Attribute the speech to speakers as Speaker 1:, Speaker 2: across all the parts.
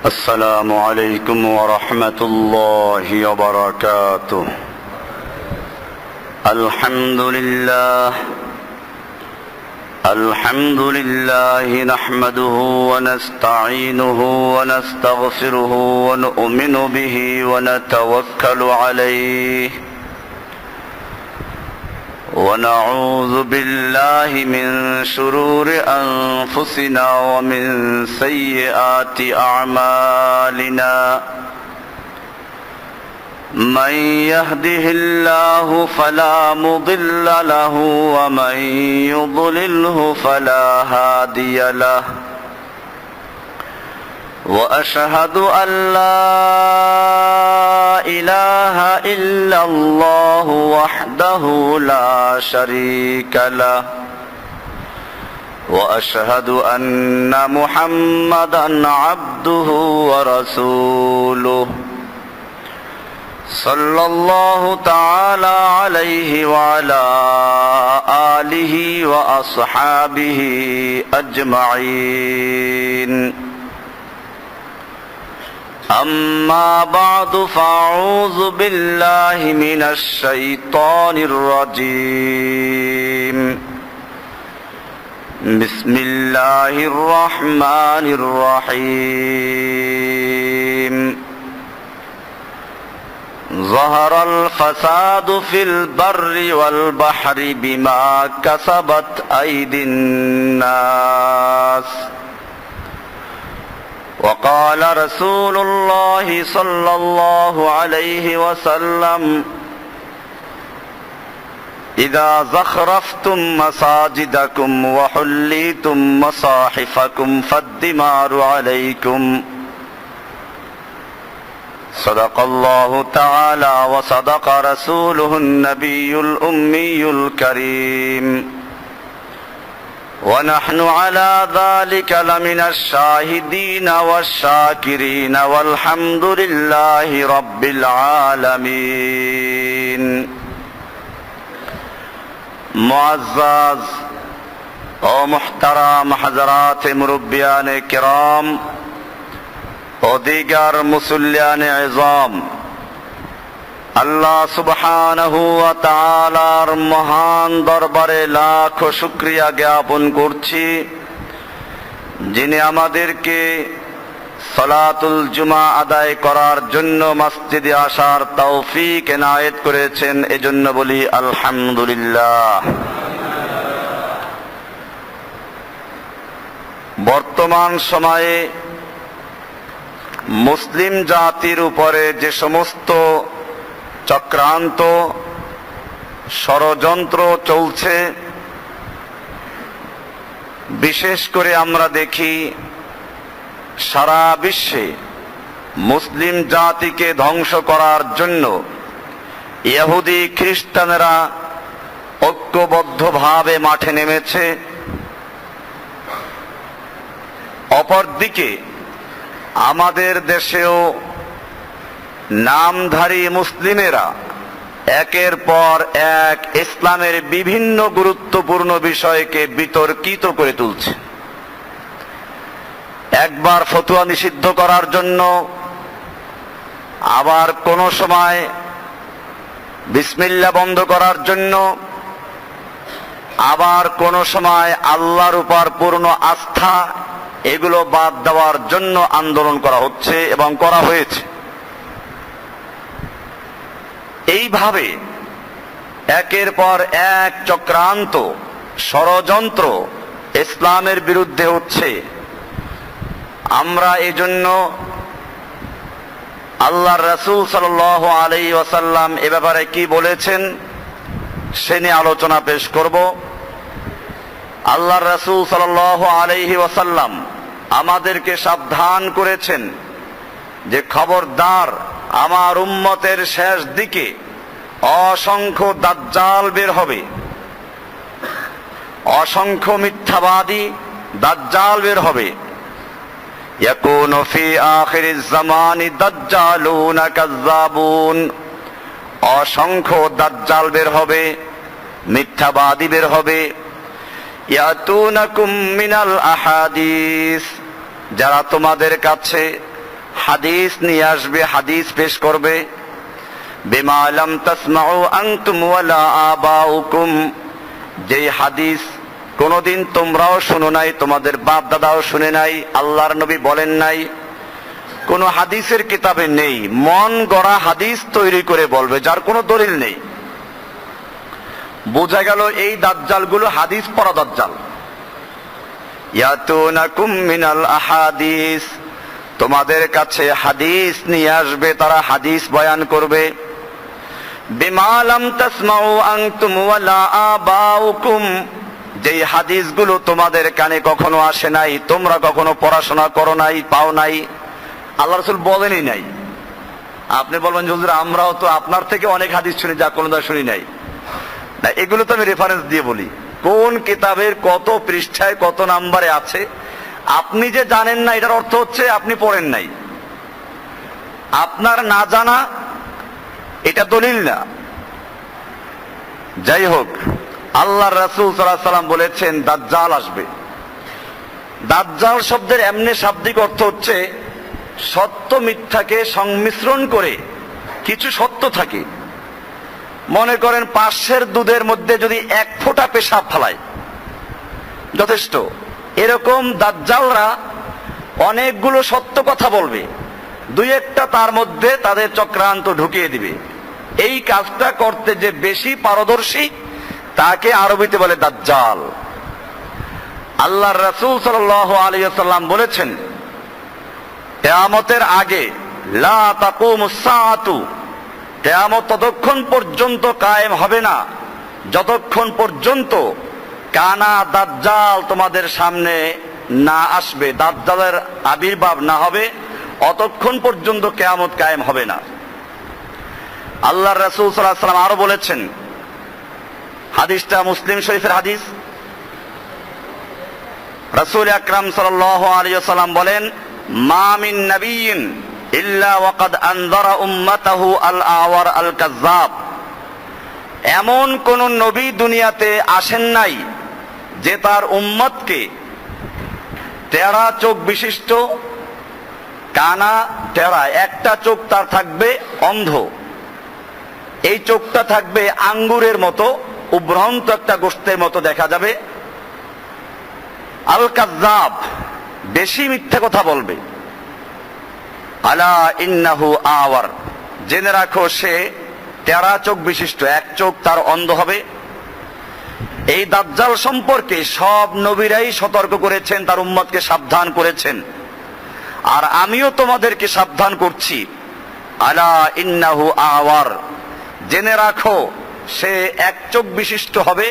Speaker 1: السلام عليكم ورحمة الله وبركاته. الحمد لله نحمده ونستعينه ونستغفره ونؤمن به ونتوكل عليه ونعوذ بالله من شرور أنفسنا ومن سيئات أعمالنا. من يهده الله فلا مضل له ومن يضلله فلا هادي له. وأشهد أن لا إله إلا الله وحده لا شريك له. وأشهد أن محمدا عبده ورسوله صلى الله تعالى عليه وعلى آله وأصحابه أجمعين. أما بعد فأعوذ بالله من الشيطان الرجيم. بسم الله الرحمن الرحيم. ظهر الفساد في البر والبحر بما كسبت أيدي الناس. وقال رسول الله صلى الله عليه وسلم: إذا زخرفتم مساجدكم وحليتم مصاحفكم فالدمار عليكم. صدق الله تعالى وصدق رسوله النبي الأمي الكريم. ونحن على ذلك لمن الشاهدين والشاكرين والحمد لله رب العالمين. معزز ও মুহতারাম হযরত মুরব্বিয়ানে কিরাম ও দিগার মুসল্লিয়ানে ইজাম, আল্লাহ সুবহানাহু ওয়া তাআলার মহান দরবারে লাখ শুকরিয়া জ্ঞাপন করছি, যিনি আমাদেরকে সালাতুল জুমা আদায় করার জন্য মসজিদে আসার তৌফিক এনায়েত করেছেন। এজন্য বলি আলহামদুলিল্লাহ। বর্তমান সময়ে মুসলিম জাতির উপরে যে সমস্ত চক্রান্ত ষড়যন্ত্র চলছে, বিশেষ করে আমরা দেখি সারা বিশ্বে মুসলিম জাতিকে ধ্বংস করার জন্য ইহুদি খ্রিস্টানেরা ঐক্যবদ্ধভাবে মাঠে নেমেছে। অপরদিকে আমাদের দেশেও নামধারী মুসলিমেরা একের পর এক ইসলামের বিভিন্ন গুরুত্বপূর্ণ বিষয়কে বিতর্কিত করে তুলছে। একবার ফতোয়া নিষিদ্ধ করার জন্য, আবার কোন সময় বিসমিল্লাহ বন্ধ করার জন্য, আবার কোন সময় আল্লাহর উপর পূর্ণ আস্থা এগুলো বাদ দেওয়ার জন্য আন্দোলন করা হচ্ছে এবং করা হয়েছে। এইভাবে একের পর এক চক্রান্ত ষড়যন্ত্র ইসলামের বিরুদ্ধে হচ্ছে। আমরা এজন্য আল্লাহর রাসূল সাল্লাল্লাহু আলাইহি ওয়াসাল্লাম এ ব্যাপারে কি বলেছেন সে নিয়ে আলোচনা পেশ করব। আল্লাহর রাসূল সাল্লাল্লাহু আলাইহি ওয়াসাল্লাম আমাদেরকে সাবধান করেছেন যে খবরদার, আমার উম্মতের শেষ দিকে অসংখ্য দাজ্জাল বের হবে, অসংখ্য মিথ্যাবাদী দাজ্জাল বের হবে। ইয়াকুনু ফি আখিরিজ জামানি দাজ্জালুনা কাযযাবুন, অসংখ্য দাজ্জাল বের হবে, মিথ্যাবাদী বের হবে। ইয়াতুনাকুম মিনাল আহাদিস, যারা তোমাদের কাছে হাদিস নিয়ে আসবে, হাদিস পেশ করবে। বিমা লাম তাসমাউ আনতুম ওয়ালা আবাউকুম, যেই হাদিস কোনদিন তোমরাও শুনো নাই, তোমাদের বাপ দাদাও শুনে নাই, আল্লাহর নবী বলেন নাই, কোন হাদিসের কিতাবে নেই। মন গড়া হাদিস তৈরি করে বলবে, যার কোনো দলিল নেই। বোঝা গেল এই দাজ্জালগুলো হাদিস পড়া দাজ্জাল। ইয়াতুনাকুম মিনাল আহাদিস, তোমাদের কাছে হাদিস নিয়ে আসবে, তারা হাদিস বয়ান করবে। বিমা লাম তাসমাউ আনতুম ওয়ালা আবাউকুম, যেই হাদিসগুলো তোমাদের কানে কখনো আসে নাই, তোমরা কখনো পড়াশোনা করো নাই, পাও নাই, আল্লাহ রাসূল বলেনই নাই। আপনি বলবেন যে হুজুর আমরাও তো আপনার থেকে অনেক হাদিস শুনি, যা কোনোদিন শুনি নাই। না, এগুলো তো আমি রেফারেন্স দিয়ে বলি, কোন কিতাবের কত পৃষ্ঠায় কত নাম্বারে আছে। আপনি যে জানেন না, এটার অর্থ হচ্ছে আপনি পড়েন নাই। আপনার না জানা এটা দলিল না। যাই হোক, আল্লাহ রাসূল সাল্লাল্লাহু আলাইহি ওয়াসাল্লাম বলেছেন দাজ্জাল আসবে। দাজ্জাল শব্দের এমনি শাব্দিক অর্থ হচ্ছে সত্য মিথ্যাকে সংমিশ্রণ করে কিছু সত্য থাকে। মনে করেন 500 দুধের মধ্যে যদি 1 ফোঁটা পেশাব ফেলায় যথেষ্ট, এরকম দাজ্জালরা অনেকগুলো সত্য কথা বলবে, 2-1টা তার মধ্যে তাদের চক্রান্ত ঢুকিয়ে দিবে। এই কাজটা করতে যে বেশি পারদর্শী তাকে আরবিতে বলে দাজ্জাল। আল্লাহর রাসূল সাল্লাল্লাহু আলাইহি ওয়াসাল্লাম বলেছেন কিয়ামতের আগে লা তাকুমুস সাআতু, কিয়ামত ততক্ষণ পর্যন্ত কায়েম হবে না যতক্ষণ পর্যন্ত কানা দাজ্জাল তোমাদের সামনে না আসবে, দাজ্জালের আবির্ভাব না হবে, অতক্ষণ পর্যন্ত কিয়ামত কায়েম হবে না। আল্লাহর রাসূল সাল্লাল্লাহু আলাইহি ওয়াসাল্লাম আরো বলেছেন, হাদিসটা মুসলিম শরীফের হাদিস, রাসূল আকরাম সাল্লাল্লাহু আলাইহি ওয়াসাল্লাম বলেন মা মিন নাবিয়্যিন ইল্লা ওয়াকাদ আনযারা উম্মাতাহু আল আওয়ার আল কাযযাব, এমন কোন নবী দুনিয়াতে আসেন নাই যে তার উম্মতকে টেরা চোখ বিশিষ্ট, কানা টেরা, একটা চোখ তার থাকবে অন্ধ, এই চোখটা থাকবে আঙ্গুরের মতো উভ্রান্ত একটা গোশতের মতো দেখা যাবে, আল কাযযাব, বেশি মিথ্যা কথা বলবে, আলা ইন্নাহু আওয়ার, জেনে রাখো সে টেরা চোখ বিশিষ্ট, এক চোখ তার অন্ধ হবে। এই দাজ্জাল সম্পর্কে সব নবীরাই সতর্ক করেছেন, তার উম্মতকে সাবধান করেছেন, আর আমিও তোমাদেরকে সাবধান করছি। আলা ইন্নাহু আওয়ার, জেনে রাখো সে এক চোখ বিশিষ্ট হবে।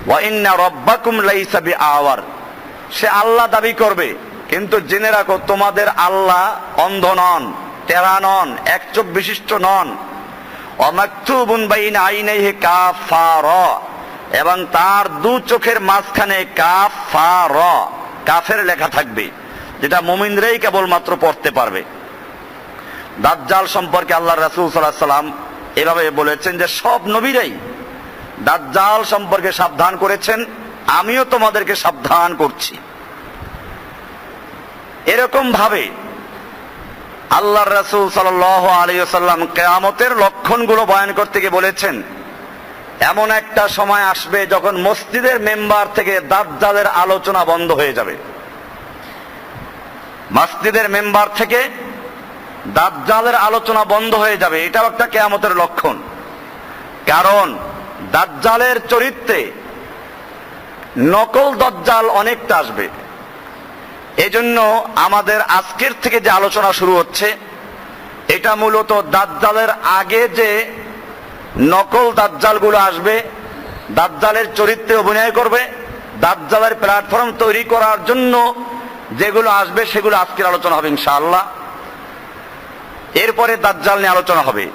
Speaker 1: ওয়া ইন্না রাব্বাকুম লাইসা বিআওয়ার, সে আল্লাহ দাবি করবে, কিন্তু জেনে রাখো তোমাদের আল্লাহ অন্ধ নন, টেরা নন, এক চোখ বিশিষ্ট নন। ওয়া মাকতুবুন বাইনা আইনাইহি কাফারা, এবং তার 2 চোখের মাঝখানে কাফারা, কাফের লেখা থাকবে, যেটা মুমিনরাই কেবলমাত্র পড়তে পারবে। দাজ্জাল সম্পর্কে আল্লাহর রাসূল সাল্লাল্লাহু আলাইহি ওয়াসাল্লাম এভাবে বলেছেন যে সব নবীরাই দাজ্জাল সম্পর্কে সাবধান করেছেন, আমিও তোমাদেরকে সাবধান করছি। এরকম ভাবে আল্লাহর রাসূল সাল্লাল্লাহু আলাইহি ওয়াসাল্লাম কিয়ামতের লক্ষণগুলো বয়ান করতে গিয়ে বলেছেন এমন একটা সময় আসবে যখন মসজিদের মেম্বার থেকে দাজ্জালের আলোচনা বন্ধ হয়ে যাবে। মসজিদের মেম্বার থেকে দাজ্জালের আলোচনা বন্ধ হয়ে যাবে, এটাও একটা কিয়ামতের লক্ষণ। কারণ দাজ্জালের চরিত্রে নকল দাজ্জাল অনেকটা আসবে। এজন্য আমাদের আজকের থেকে যে আলোচনা শুরু হচ্ছে এটা মূলত দাজ্জালের আগে যে নকল দাজ্জালগুলো আসবে, দাজ্জালের চরিত্রে অভিনয় করবে, দাজ্জালের প্ল্যাটফর্ম তৈরি করার জন্য যেগুলো আসবে সেগুলো আজকের আলোচনা হবে ইনশাআল্লাহ। এরপরে দাজ্জাল নিয়ে আলোচনা হবে।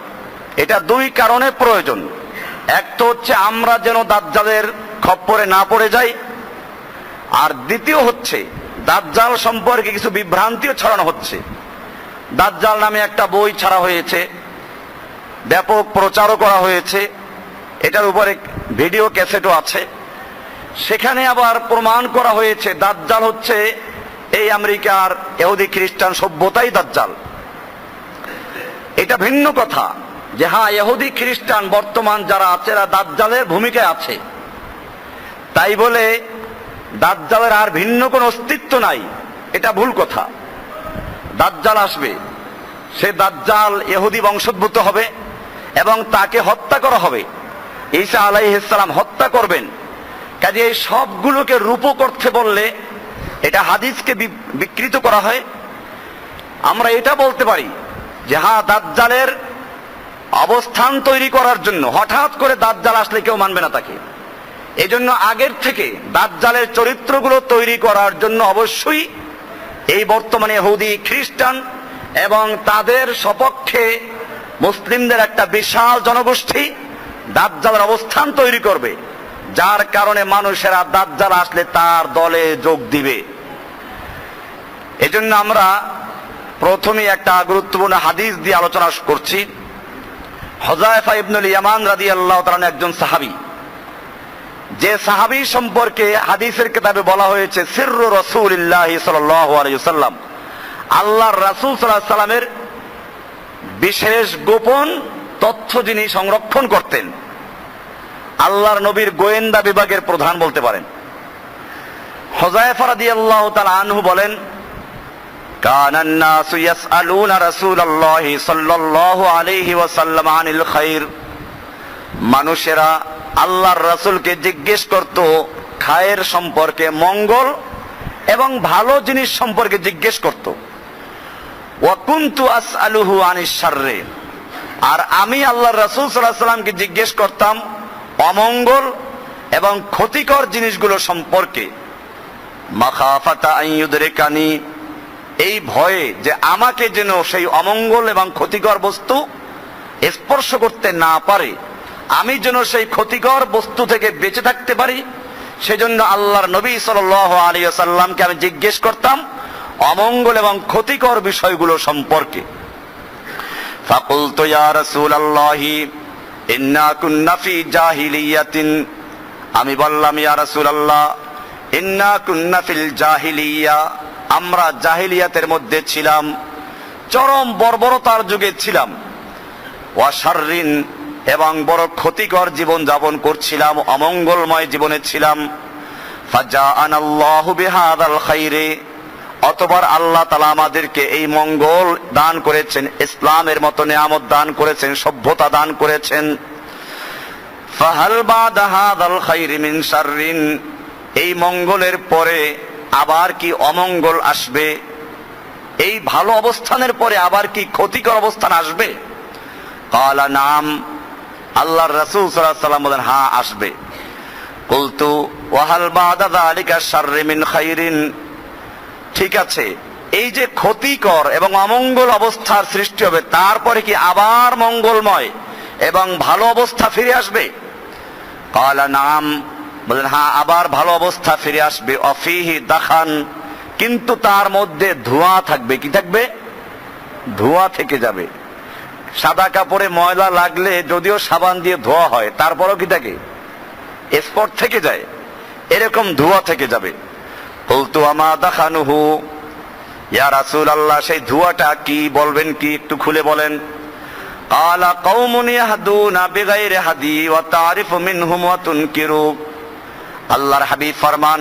Speaker 1: এটা 2 কারণে প্রয়োজন। এক তো হচ্ছে আমরা যেন দাজ্জালের খপ্পরে না পড়ে যাই, আর দ্বিতীয় হচ্ছে দাজ্জাল সম্পর্কে কিছু বিভ্রান্তিও ছড়ানো হচ্ছে। দাজ্জাল নামে একটা বই ছাড়া হয়েছে, ব্যাপক প্রচারও করা হয়েছে, এটার উপরে ভিডিও ক্যাসেটও আছে। সেখানে আবার প্রমাণ করা হয়েছে দাজ্জাল হচ্ছে এই আমেরিকার ইহুদি খ্রিস্টান সভ্যতাই দাজ্জাল। এটা ভিন্ন কথা যে হ্যাঁ ইহুদি খ্রিস্টান বর্তমান যারা আছে এরা দাজ্জালের ভূমিকায় আছে, তাই বলে দাজ্জালের আর ভিন্ন কোনো অস্তিত্ব নাই, এটা ভুল কথা। দাজ্জাল আসবে, সে দাজ্জাল ইহুদি বংশোদ্ভূত হবে এবং তাকে হত্যা করা হবে। ঈসা আলাইহিস সালাম হত্যা করবেন। কাজে এই সবগুলোকে রূপক করতে বললে এটা হাদিসকে বিকৃত করা হয়। আমরা এটা বলতে পারি যে হ্যাঁ দাজ্জালের অবস্থান তৈরি করার জন্য হঠাৎ করে দাজ্জাল আসলে কেউ মানবে না তাকে। এজন্য আগের থেকে দাজ্জালের চরিত্রগুলো তৈরি করার জন্য অবশ্যই এই বর্তমানে ইহুদি খ্রিস্টান এবং তাদের সপক্ষে মুসলিমদের একটা বিশাল জনগোষ্ঠী দাজ্জালের অবস্থান তৈরি করবে, যার কারণে মানুষেরা দাজ্জাল আসলে তার দলে যোগ দিবে। এজন্য আমরা প্রথমে একটা গুরুত্বপূর্ণ হাদিস দিয়ে আলোচনা করছি। হুযায়ফা ইবনুল ইয়ামান রাদিয়াল্লাহু তাআলা একজন সাহাবী, যে সাহাবী সম্পর্কে হাদিসের কিতাবে বলা হয়েছে সিররু রাসূলিল্লাহ সাল্লাল্লাহু আলাইহি ওয়াসাল্লাম, আল্লাহর রাসূল সাল্লাল্লাহু আলাইহি ওয়াসাল্লামের বিশেষ গোপন তথ্য যিনি সংরক্ষণ করতেন, আল্লাহর নবীর গোয়েন্দা বিভাগের প্রধান বলতে পারেন। হুযায়ফা রাদিয়াল্লাহু তাআলা আনহু বলেন, কানান নাসু ইয়াসআলুনা রাসূলুল্লাহি সাল্লাল্লাহু আলাইহি ওয়াসাল্লাম আনিল খায়র, মানুষেরা আল্লাহর রাসূলকে জিজ্ঞেস করত খায়ের সম্পর্কে, মঙ্গল এবং ভালো জিনিস সম্পর্কে জিজ্ঞেস করত। ওয়া কুনতু আসআলুহু আনিশ শাররি, আর আমি আল্লাহর রাসূল সাল্লাল্লাহু আলাইহি ওয়াসাল্লামকে জিজ্ঞেস করতাম অমঙ্গল এবং ক্ষতিকর জিনিসগুলো সম্পর্কে। মাখাফাতা আন ইউদরিকানি, এই ভয়ে যে আমাকে যেন সেই অমঙ্গল এবং ক্ষতিকর বস্তু স্পর্শ করতে না পারে, আমি যেন সেই ক্ষতিকর বস্তু থেকে বেঁচে থাকতে পারি, সেজন্য আল্লাহর নবী সাল্লাল্লাহু আলাইহি ওয়াসাল্লামকে আমি জিজ্ঞেস করতাম অমঙ্গল এবং ক্ষতিকর বিষয়গুলো সম্পর্কে। ফাকুলতু ইয়া রাসূলুল্লাহি ইন্না কুন্না ফি জাহিলিয়াতিন, আমি বললাম ইয়া রাসূলুল্লাহ ইন্না কুন্না ফিল জাহিলিয়া, আমরা জাহিলিয়াতের মধ্যে ছিলাম, চরম বর্বরতার যুগে ছিলাম। ওয়া শাররিন, এবং বড় ক্ষতিকর জীবন যাপন করছিলাম, অমঙ্গলময় জীবনে ছিলাম। ফাজাআনাল্লাহু বিহাদাল খায়রি, অতঃপর আল্লাহ তাআলা আমাদেরকে এই মঙ্গল দান করেছেন, ইসলামের মতো নিয়ামত দান করেছেন, সভ্যতা দান করেছেন। ফাহাল বাদা হাদাল খায়রি মিন শাররিন, এই মঙ্গলের পরে আবার কি অমঙ্গল আসবে? এই ভালো অবস্থানের পরে আবার কি ক্ষতিকর অবস্থান আসবে? ক্বালা নাম, আল্লাহর রাসূল সাল্লাল্লাহু আলাইহি ওয়াসাল্লাম বলেন হ্যাঁ আসবে। কুলতু ওয়া হাল বাদা যালিকা শাররি মিন খায়রিন, ঠিক আছে, এই যে ক্ষতিকর এবং অমঙ্গল অবস্থার সৃষ্টি হবে তারপরে কি আবার মঙ্গলময় এবং ভালো অবস্থা ফিরে আসবে? ক্বালা নাম, বলেন হ্যাঁ আবার ভালো অবস্থা ফিরে আসবে। অফিহি দাখান, কিন্তু তার মধ্যে ধোঁয়া থাকবে। কি থাকবে? ধোঁয়া থেকে যাবে। সাদা কাপড়ে ময়লা লাগলে যদিও সাবান দিয়ে ধোয়া হয়, তারপরও কি থাকে? স্পট থেকে যায়, এরকম ধোঁয়া থেকে যাবে। কুলতু আমা দাখানুহু, ইয়া রাসূলুল্লাহ সেই ধোঁয়াটা কি, বলবেন কি, একটু খুলে বলেন। ক্বালা কওমুন ইয়াহদুনা বিগাইরি হাদি ওয়া তারিফু মিনহুম ওয়া তুনকিরু, আল্লাহর হাবিব ফরমান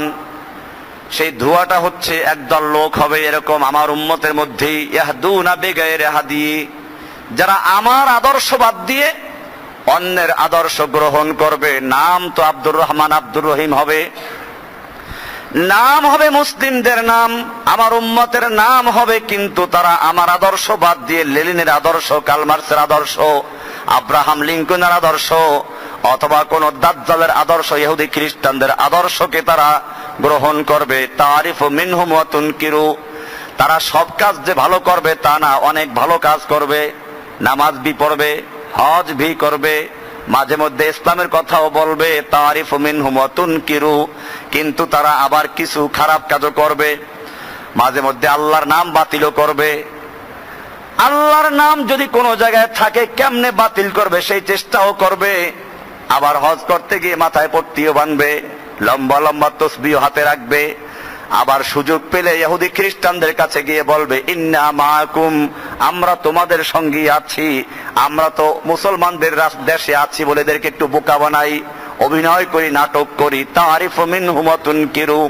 Speaker 1: সেই ধোঁয়াটা হচ্ছে একদল লোক হবে এরকম আমার উম্মতের মধ্যে, ইয়াহদুনা বিগাইরি হাদি, যারা আমার আদর্শ বাদ দিয়ে অন্যের আদর্শ গ্রহণ করবে। নাম তো আব্দুর রহমান আব্দুর রহিম হবে, নাম হবে মুসলিমদের নাম, আমার উম্মতের নাম হবে, কিন্তু তারা আমার আদর্শ বাদ দিয়ে লেনিনের আদর্শ, কার্ল মার্কসের আদর্শ, আব্রাহাম লিঙ্কনের আদর্শ অথবা কোন দাজ্জালের আদর্শ, ইহুদি খ্রিস্টানদের আদর্শকে তারা গ্রহণ করবে। তারিফু মিনহুম ওয়া তুনকিরু, তারা সব কাজ যে ভালো করবে তা না, অনেক ভালো কাজ করবে, নামাজ ভি পড়বে, হজ ভি করবে, মাঝে মধ্যে ইসলামের কথাও বলবে। তারিফু মিনহুম ওয়া তুনকিরু, কিন্তু তারা আবার কিছু খারাপ কাজও করবে, মাঝে মধ্যে আল্লাহর নাম বাতিলও করবে। আল্লাহর নাম যদি কোনো জায়গায় থাকে কেমনে বাতিল করবে সেই চেষ্টাও করবে। আবার হজ করতে গিয়ে মাথায় পট্টিও বাঁধবে, লম্বা লম্বা তসবিহ হাতে রাখবে, আবার সুযোগ পেলে ইহুদি খ্রিস্টানদের কাছে গিয়ে বলবে ইন্না মাআকুম, আমরা তোমাদের সঙ্গী আছি, আমরা তো মুসলমানদের দেশে আছি বলে এদেরকে একটু বোকা বানাই, অভিনয় করি, নাটক করি। তারিফু মিনহুম ওয়া তুনকিরু।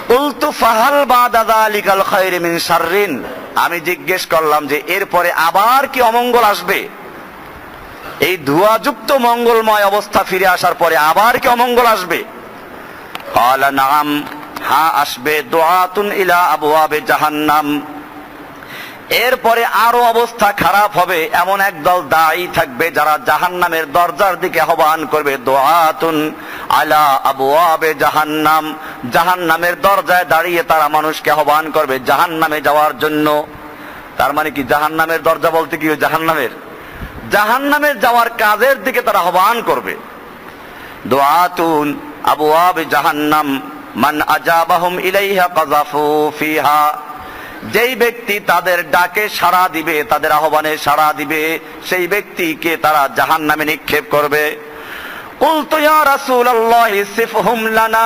Speaker 1: কুলতু ফাহাল বাদা যালিকাল খায়রি মিন শাররিন, আমি জিজ্ঞেস করলাম যে এরপরে আবার কি অমঙ্গল আসবে? এই ধোঁয়াযুক্ত মঙ্গলময় অবস্থা ফিরে আসার পরে আবার কি অমঙ্গল আসবে? ক্বালা নাআম, হ্যাঁ আসবে। দুআতুন ইলা আবওয়াবে জাহান্নাম, এরপরে আরো অবস্থা খারাপ হবে। এমন একদল দায়ী থাকবে যারা জাহান্নামের দরজার দিকে আহ্বান করবে। দুআতুন আলা আবওয়াবে জাহান্নাম, জাহান্নামের দরজায় দাঁড়িয়ে তারা মানুষকে আহ্বান করবে জাহান্নামে যাওয়ার জন্য। তার মানে কি জাহান্নামের দরজা বলতে কি জাহান্নামের যাওয়ার কাজের দিকে তারা আহ্বান করবে। দুআতুন আবওয়াবে জাহান্নাম মান আজাবাহুম ইলাইহা কাযাফু ফিহা, যেই ব্যক্তি তাদের ডাকে সাড়া দিবে, তাদের আহ্বানে সাড়া দিবে, সেই ব্যক্তিকে তারা জাহান্নামে নিক্ষেপ করবে। কুলতু ইয়া রাসূলুল্লাহি সিফহুম লানা,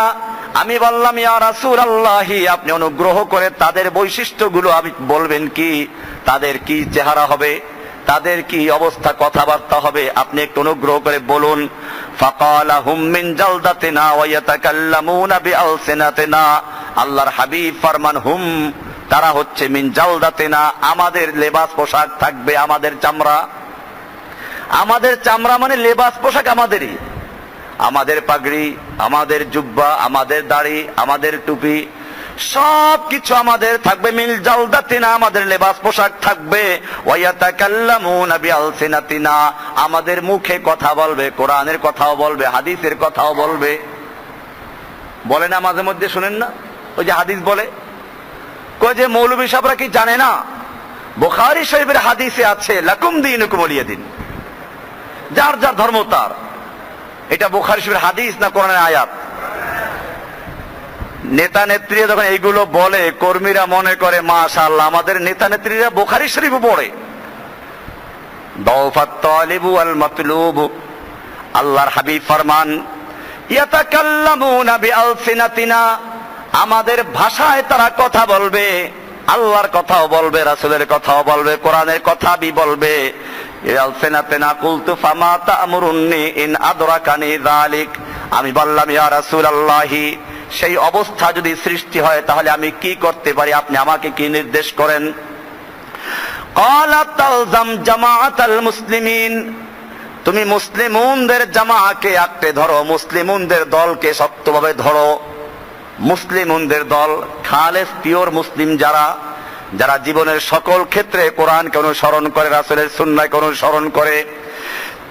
Speaker 1: আমি বললাম ইয়া রাসূলুল্লাহি আপনি অনুগ্রহ করে তাদের বৈশিষ্ট্যগুলো আপনি বলবেন কি, তাদের কি চেহারা হবে, তাদের কি অবস্থা, কথাবার্তা হবে, আপনি একটু অনুগ্রহ করে বলুন। ফাকালা হুম মিন জালদাতিনা ওয়া ইয়াতাকাল্লামুনা বিআলসিনাতিনা, আল্লাহর হাবিব ফরমান হুম, তারা হচ্ছে মিন জালদাতিনা, আমাদের লেবাস পোশাক থাকবে, আমাদের চামড়া। আমাদের চামড়া মানে লেবাস পোশাক আমাদেরই, আমাদের পাগড়ি, আমাদের জুব্বা, আমাদের দাড়ি, আমাদের টুপি, সব কিছু আমাদের থাকবে। মিল জালদাতিনা, আমাদের লেবাস পোশাক থাকবে। ওয়ায়াতাকাল্লামুনা বিআলসিনাতিনা, আমাদের মুখে কথা বলবে, কোরআনের কথাও বলবে, হাদিসের কথাও বলবে। বলে না মাঝে মধ্যে, শুনেন না ওই যে হাদিস বলে, কই যে মৌলভী সাহেবরা কি জানে না বুখারী শরীফের হাদিসে আছে লাকুম দীনুকুম ওয়ালিয়া দিন, যার যার ধর্ম তার। এটা বুখারী শরীফের হাদিস না কোরআনের আয়াত? নেতা নেত্রীরা যখন এইগুলো বলে, কর্মীরা মনে করে মাশাআল্লাহ আমাদের নেতা নেত্রীরা বুখারী শরীফও পড়ে। দাওফাত তালিবু ওয়াল মাতলুবু, আল্লাহর হাবিব ফরমান ইয়াতাকাল্লামুনা বিআলসিনাতিনা, আমাদের ভাষায় তারা কথা বলবে, আল্লাহর কথাও বলবে, রাসূলের কথাও বলবে, কোরআনের কথা বি বলবে। আলসিনাতিনা কুলতু ফামা তা'মুরুন্নি ইন আদরাকানি যালিক, আমি বললাম ইয়া রাসূলুল্লাহি সেই অবস্থা যদি সৃষ্টি হয় তাহলে আমি কি করতে পারি, আপনি আমাকে কি নির্দেশ করেন? ক্বালা তালজাম জামাআতাল মুসলিমিন, তুমি মুসলিমুনদের জামাকে আঁকড়ে ধরো, মুসলিমুনদের দলকে শক্তভাবে ধরো। মুসলিমুনদের দল খালেস পিওর মুসলিম, যারা যারা জীবনের সকল ক্ষেত্রে কোরআনকে অনুসরণ করে, রাসূলের সুন্নাহকে অনুসরণ করে,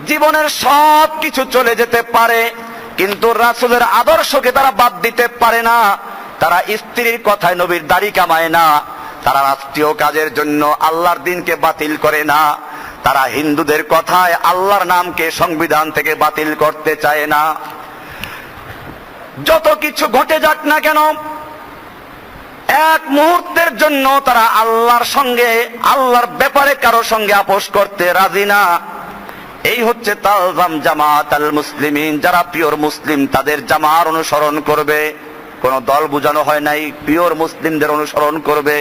Speaker 1: জীবনের সব কিছু চলে যেতে পারে কিন্তু রাসূলের আদর্শকে তারা বাদ দিতে পারে না। তারা স্ত্রীর কথায় নবীর দাড়ি কামায় না, তারা রাষ্ট্রীয় কাজের জন্য আল্লাহর দ্বীনকে বাতিল করে না, তারা হিন্দুদের কথায় আল্লাহর নামকে সংবিধান থেকে বাতিল করতে চায় না। যত কিছু ঘটে যাক না কেন, এক মুহূর্তের জন্য তারা আল্লাহর সঙ্গে, আল্লাহর ব্যাপারে কারো সঙ্গে আপোষ করতে রাজি না। এই হচ্ছে তালজাম জামাত আল মুসলিমিন, যারা পিওর মুসলিম তাদের জামার অনুসরণ করবে, কোন দল বুঝানো হয় নাই, পিওর মুসলিমদের অনুসরণ করবে।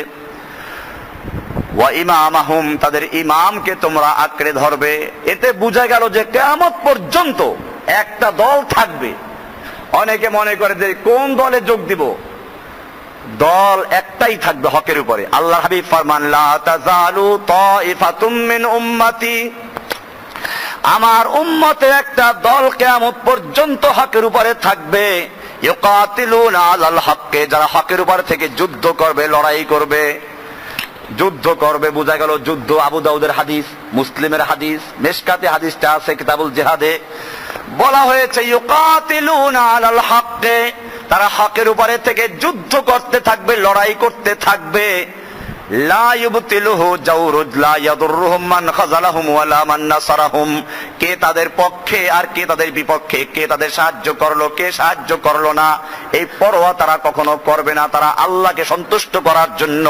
Speaker 1: ওয়া ইমামাহুম, তাদের ইমামকে তোমরা আঁকড়ে ধরবে। এতে বোঝা গেল যে কিয়ামত পর্যন্ত একটা দল থাকবে। অনেকে মনে করে যে কোন দলে যোগ দিব, দল একটাই থাকবে হকের উপরে। আল্লাহ হাবিব ফরমান লা তাযালু তাইফাতুম মিন উম্মতি, আমার উম্মতের একটা দল কিয়ামত পর্যন্ত হকের উপরে থাকবে। ইউকাতিলুনা আলাল হক্কে, যারা হকের উপর থেকে যুদ্ধ করবে, লড়াই করবে। যুদ্ধ করবে বোঝা গেল যুদ্ধ। আবু দাউদের হাদিস, মুসলিমের হাদিস, মিশকাতে হাদিসটা আছে কিতাবুল জিহাদে, বলা হয়েছে ইউকাতিলুনা আলাল হক্কে, তারা হকের উপরে থেকে যুদ্ধ করতে থাকবে, লড়াই করতে থাকবে। লা ইউবতিলুহু জাওরুদ লা ইয়াদুররুহুম মান খাযালাহুম ওয়ালা মান নাসারাহুম, কে তাদের পক্ষে আর কে তাদের বিপক্ষে, কে তাদের সাহায্য করলো, কে সাহায্য করলো না, এই পরোয়া তারা কখনো করবে না। তারা আল্লাহকে সন্তুষ্ট করার জন্য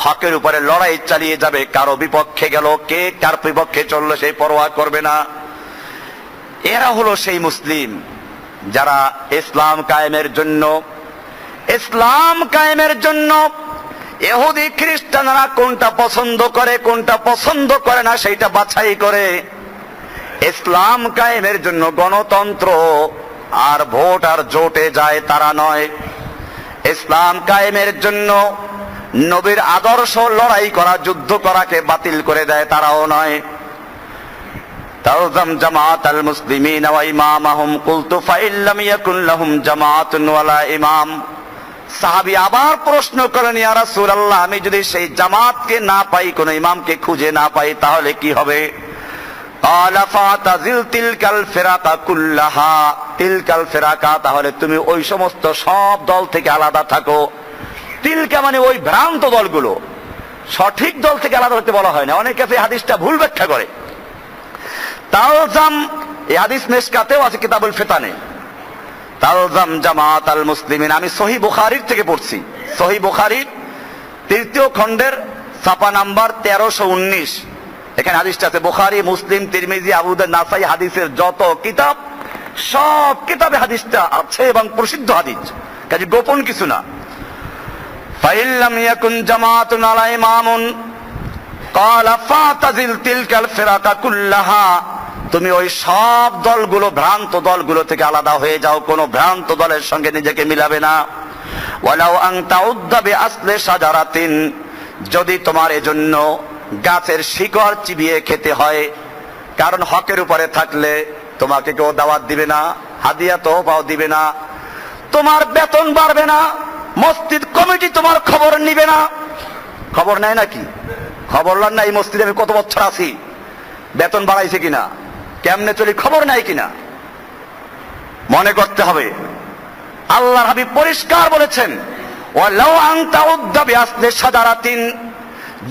Speaker 1: হকের উপরে লড়াই চালিয়ে যাবে। কারো বিপক্ষে গেল, কে কার বিপক্ষে চললো সেই পরোয়া করবে না। এরা হলো সেই মুসলিম যারা ইসলাম কায়েমের জন্য, ইসলাম কায়েমের জন্য ইহুদি খ্রিস্টানরা কোনটা পছন্দ করে কোনটা পছন্দ করে না সেইটা বাছাই করে। ইসলাম কায়েমের জন্য গণতন্ত্র আর ভোট আর জোটে যায় তারা নয়। ইসলাম কায়েমের জন্য নবীর আদর্শ লড়াই করা যুদ্ধ করাকে বাতিল করে দেয় তারাও নয়। তালজাম জামাত আল মুসলিমিন ওয়া ইমামাহুম কুলতু ফাইল্লাম ইয়াকুন লাহুম জামাতুন ওয়ালা ইমাম। সাহাবী আবার প্রশ্ন করেন, ইয়া রাসূলুল্লাহ, আমি যদি সেই জামাতকে না পাই, কোন ইমামকে খুঁজে না পাই, তাহলে কি হবে? ক্বালা ফাতাজিল তিলকাল ফিরাকা কুল্লাহা, তিলকাল ফিরাকা, তাহলে তুমি ওই সমস্ত সব দল থেকে আলাদা থাকো। তিলকা মানে ওই ভ্রান্ত দলগুলো, সঠিক দল থেকে আলাদা হতে বলা হয় না। অনেকে এই হাদিসটা ভুল ব্যাখ্যা করে। তালজাম, এই হাদিস মিশকাতেও আছে কিতাবুল ফিতানে, তালজাম জামাত আল মুসলিমিন। আমি সহিহ বুখারীর থেকে পড়ছি, সহিহ বুখারীর ৩য় খণ্ডের ছাপা নাম্বার 1319। এখানে হাদিসটা আছে। বুখারী, মুসলিম, তিরমিজি, আবু দাউদ, নাসাই, হাদিসের যত কিতাব সব কিতাবে হাদিসটা আছে এবং প্রসিদ্ধ হাদিস, কাজে গোপন কিছু না। ফাইল্লাম ইয়াকুন জামাতুন আলা ইমামুন ক্বালা ফাতাজিল তিলকাল ফিরাকা কুল্লাহা, তুমি ওই সব দলগুলো, ভ্রান্ত দলগুলো থেকে আলাদা হয়ে যাও, কোন ভ্রান্ত দলের সঙ্গে নিজেকে মিলাবে না। ওয়ালাউ আন তাউদ্দা বিআসলি শাজারাতিন, যদি তোমার এজন্য গাছের শিকড় চিবিয়ে খেতে হয়, কারণ হকের উপরে থাকলে তোমাকে কেউ দাওয়াত দিবে না, হাদিয়া তোহফাও দিবে না, তোমার বেতন বাড়বে না, মসজিদ কমিটি তোমার খবর নিবে না। খবর নেয় নাকি? খবর না, এই মসজিদে আমি কত বছর আছি, বেতন বাড়াইছে কিনা, কেমনে চলি, খবর নাই কিনা, মনে করতে হবে। আল্লাহর হাবিব পরিষ্কার বলেছেন, ওয়ালাউ আন তাউদ্দা বিআসলি শাজারাতিন,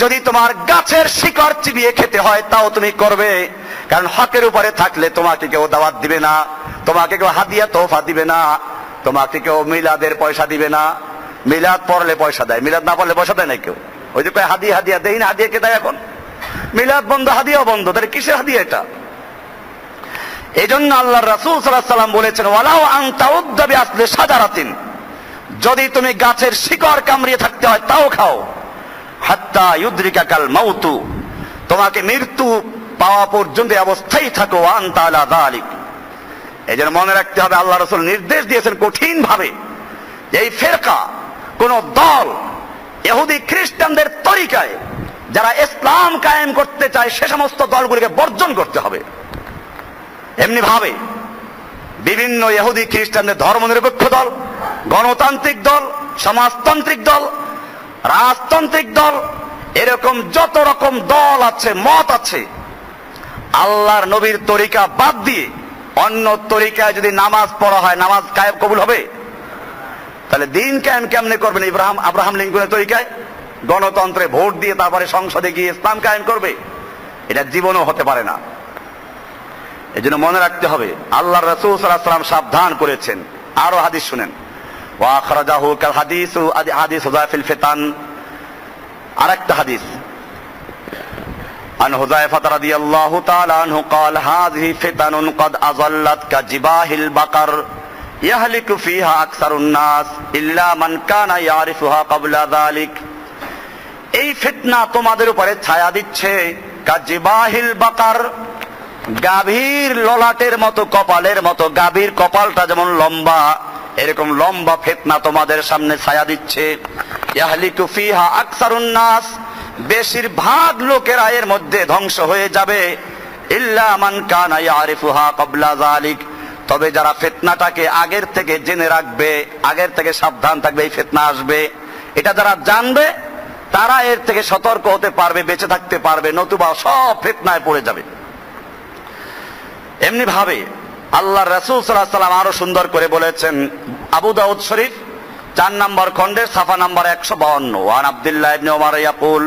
Speaker 1: যদি তোমার গাছের শিকড় চিবিয়ে খেতে হয় তাও তুমি করবে, কারণ হকের উপরে থাকলে তোমাকে কেউ দাওয়াত দিবে না, তোমাকে কেউ হাদিয়া তোহফা দিবে না, তোমাকে কেউ মিলাদের পয়সা দিবে না। মিলাদ পড়লে পয়সা দেয়, মিলাদ না পড়লে পয়সা দেয় না কেউ। ওই যে কয় হাদিয়া, হাদিয়া দেই না, হাদিয়া কে দেয় এখন? মিলাদ বন্ধ, হাদিয়াও বন্ধ, তাহলে কিসের হাদিয়া এটা? এই জন্য আল্লাহর রাসূল সাল্লাল্লাহু আলাইহি ওয়াসাল্লাম বলেছেন, ওয়ালাউ আন তাউদ্দা বিআসলি শাজারাতিন, যদি তুমি গাছের শিকড় কামড়িয়ে থাকতে হয় তাও খাও, হাত্তা ইউদরিকাকাল মাউতু, তোমাকে মৃত্যু পাওয়া পর্যন্ত অবস্থায় থাকো, ওয়া আনতা আলা যালিক। এই জন্য মনে রাখতে হবে, আল্লাহ রাসূল নির্দেশ দিয়েছেন কঠিন ভাবে, এই ফিরকা, কোন দল ইহুদি খ্রিস্টানদের তরিকায় যারা ইসলাম কায়েম করতে চায় সে সমস্ত দলগুলিকে বর্জন করতে হবে। এমনি ভাবে বিভিন্ন ইহুদি খ্রিস্টানদের ধর্মনিরপেক্ষ দল, গণতান্ত্রিক দল, সমাজতান্ত্রিক দল, রাজতান্ত্রিক দল, এরকম যত রকম দল আছে, মত আছে, আল্লাহর নবীর তরিকা বাদ দিয়ে অন্য তরিকায় যদি নামাজ পড়া হয়, নামাজ কায়েম কবুল হবে? তাহলে দিন কায়েম কেমনে করবেন? আব্রাহাম লিঙ্কনের তরিকায় গণতন্ত্রে ভোট দিয়ে তারপরে সংসদে গিয়ে ইসলাম কায়েম করবে? এটা জীবনও হতে পারে না। এই জন্য মনে রাখতে হবে, আল্লাহর রাসূল সাল্লাল্লাহু আলাইহি ওয়াসাল্লাম সাবধান করেছেন। আরো হাদিস শুনেন, ওয়া আখরাজাহু কাল হাদিসু হাদিস হুযায়ফিল ফিতান। আরেকটা হাদিস, আন হুযায়ফা রাদিয়াল্লাহু তাআলা আনহু قال هذه فتن قد اضلت كجباه البقر يهلك فيها اكثر الناس الا من كان يعرفها قبل ذلك। এই ফিতনা তোমাদের উপরে ছায়া দিচ্ছে, কাজিবাহিল বাকার, গাভীর ললাটের মতো, কপালের মতো, গাভীর কপালটা যেমন লম্বা, এরকম লম্বা ফিতনা তোমাদের সামনে ছায়া দিচ্ছে। ইয়াহলিকু ফিহা আকসারুন নাস, বেশিরভাগ লোকেরা এর মধ্যে ধ্বংস হয়ে যাবে। ইল্লা মান কানা ইয়ারিফুহা ক্বাবলা যালিক, তবে যারা ফিতনাটাকে আগের থেকে জেনে রাখবে, আগের থেকে সাবধান থাকবে, এই ফিতনা আসবে, এটা যারা জানবে তারা এর থেকে সতর্ক হতে পারবে, বেঁচে থাকতে পারবে, নতুবা সব ফিতনায় পড়ে যাবে। এমনি ভাবে আল্লাহর রাসূল সাল্লাল্লাহু আলাইহি ওয়াসাল্লাম আরো সুন্দর করে বলেছেন, আবু দাউদ শরীফ 4 নম্বর খণ্ডের সাফা নাম্বার 152, ওয়ান আব্দুল্লাহ ইবনে ওমর ইয়াকুল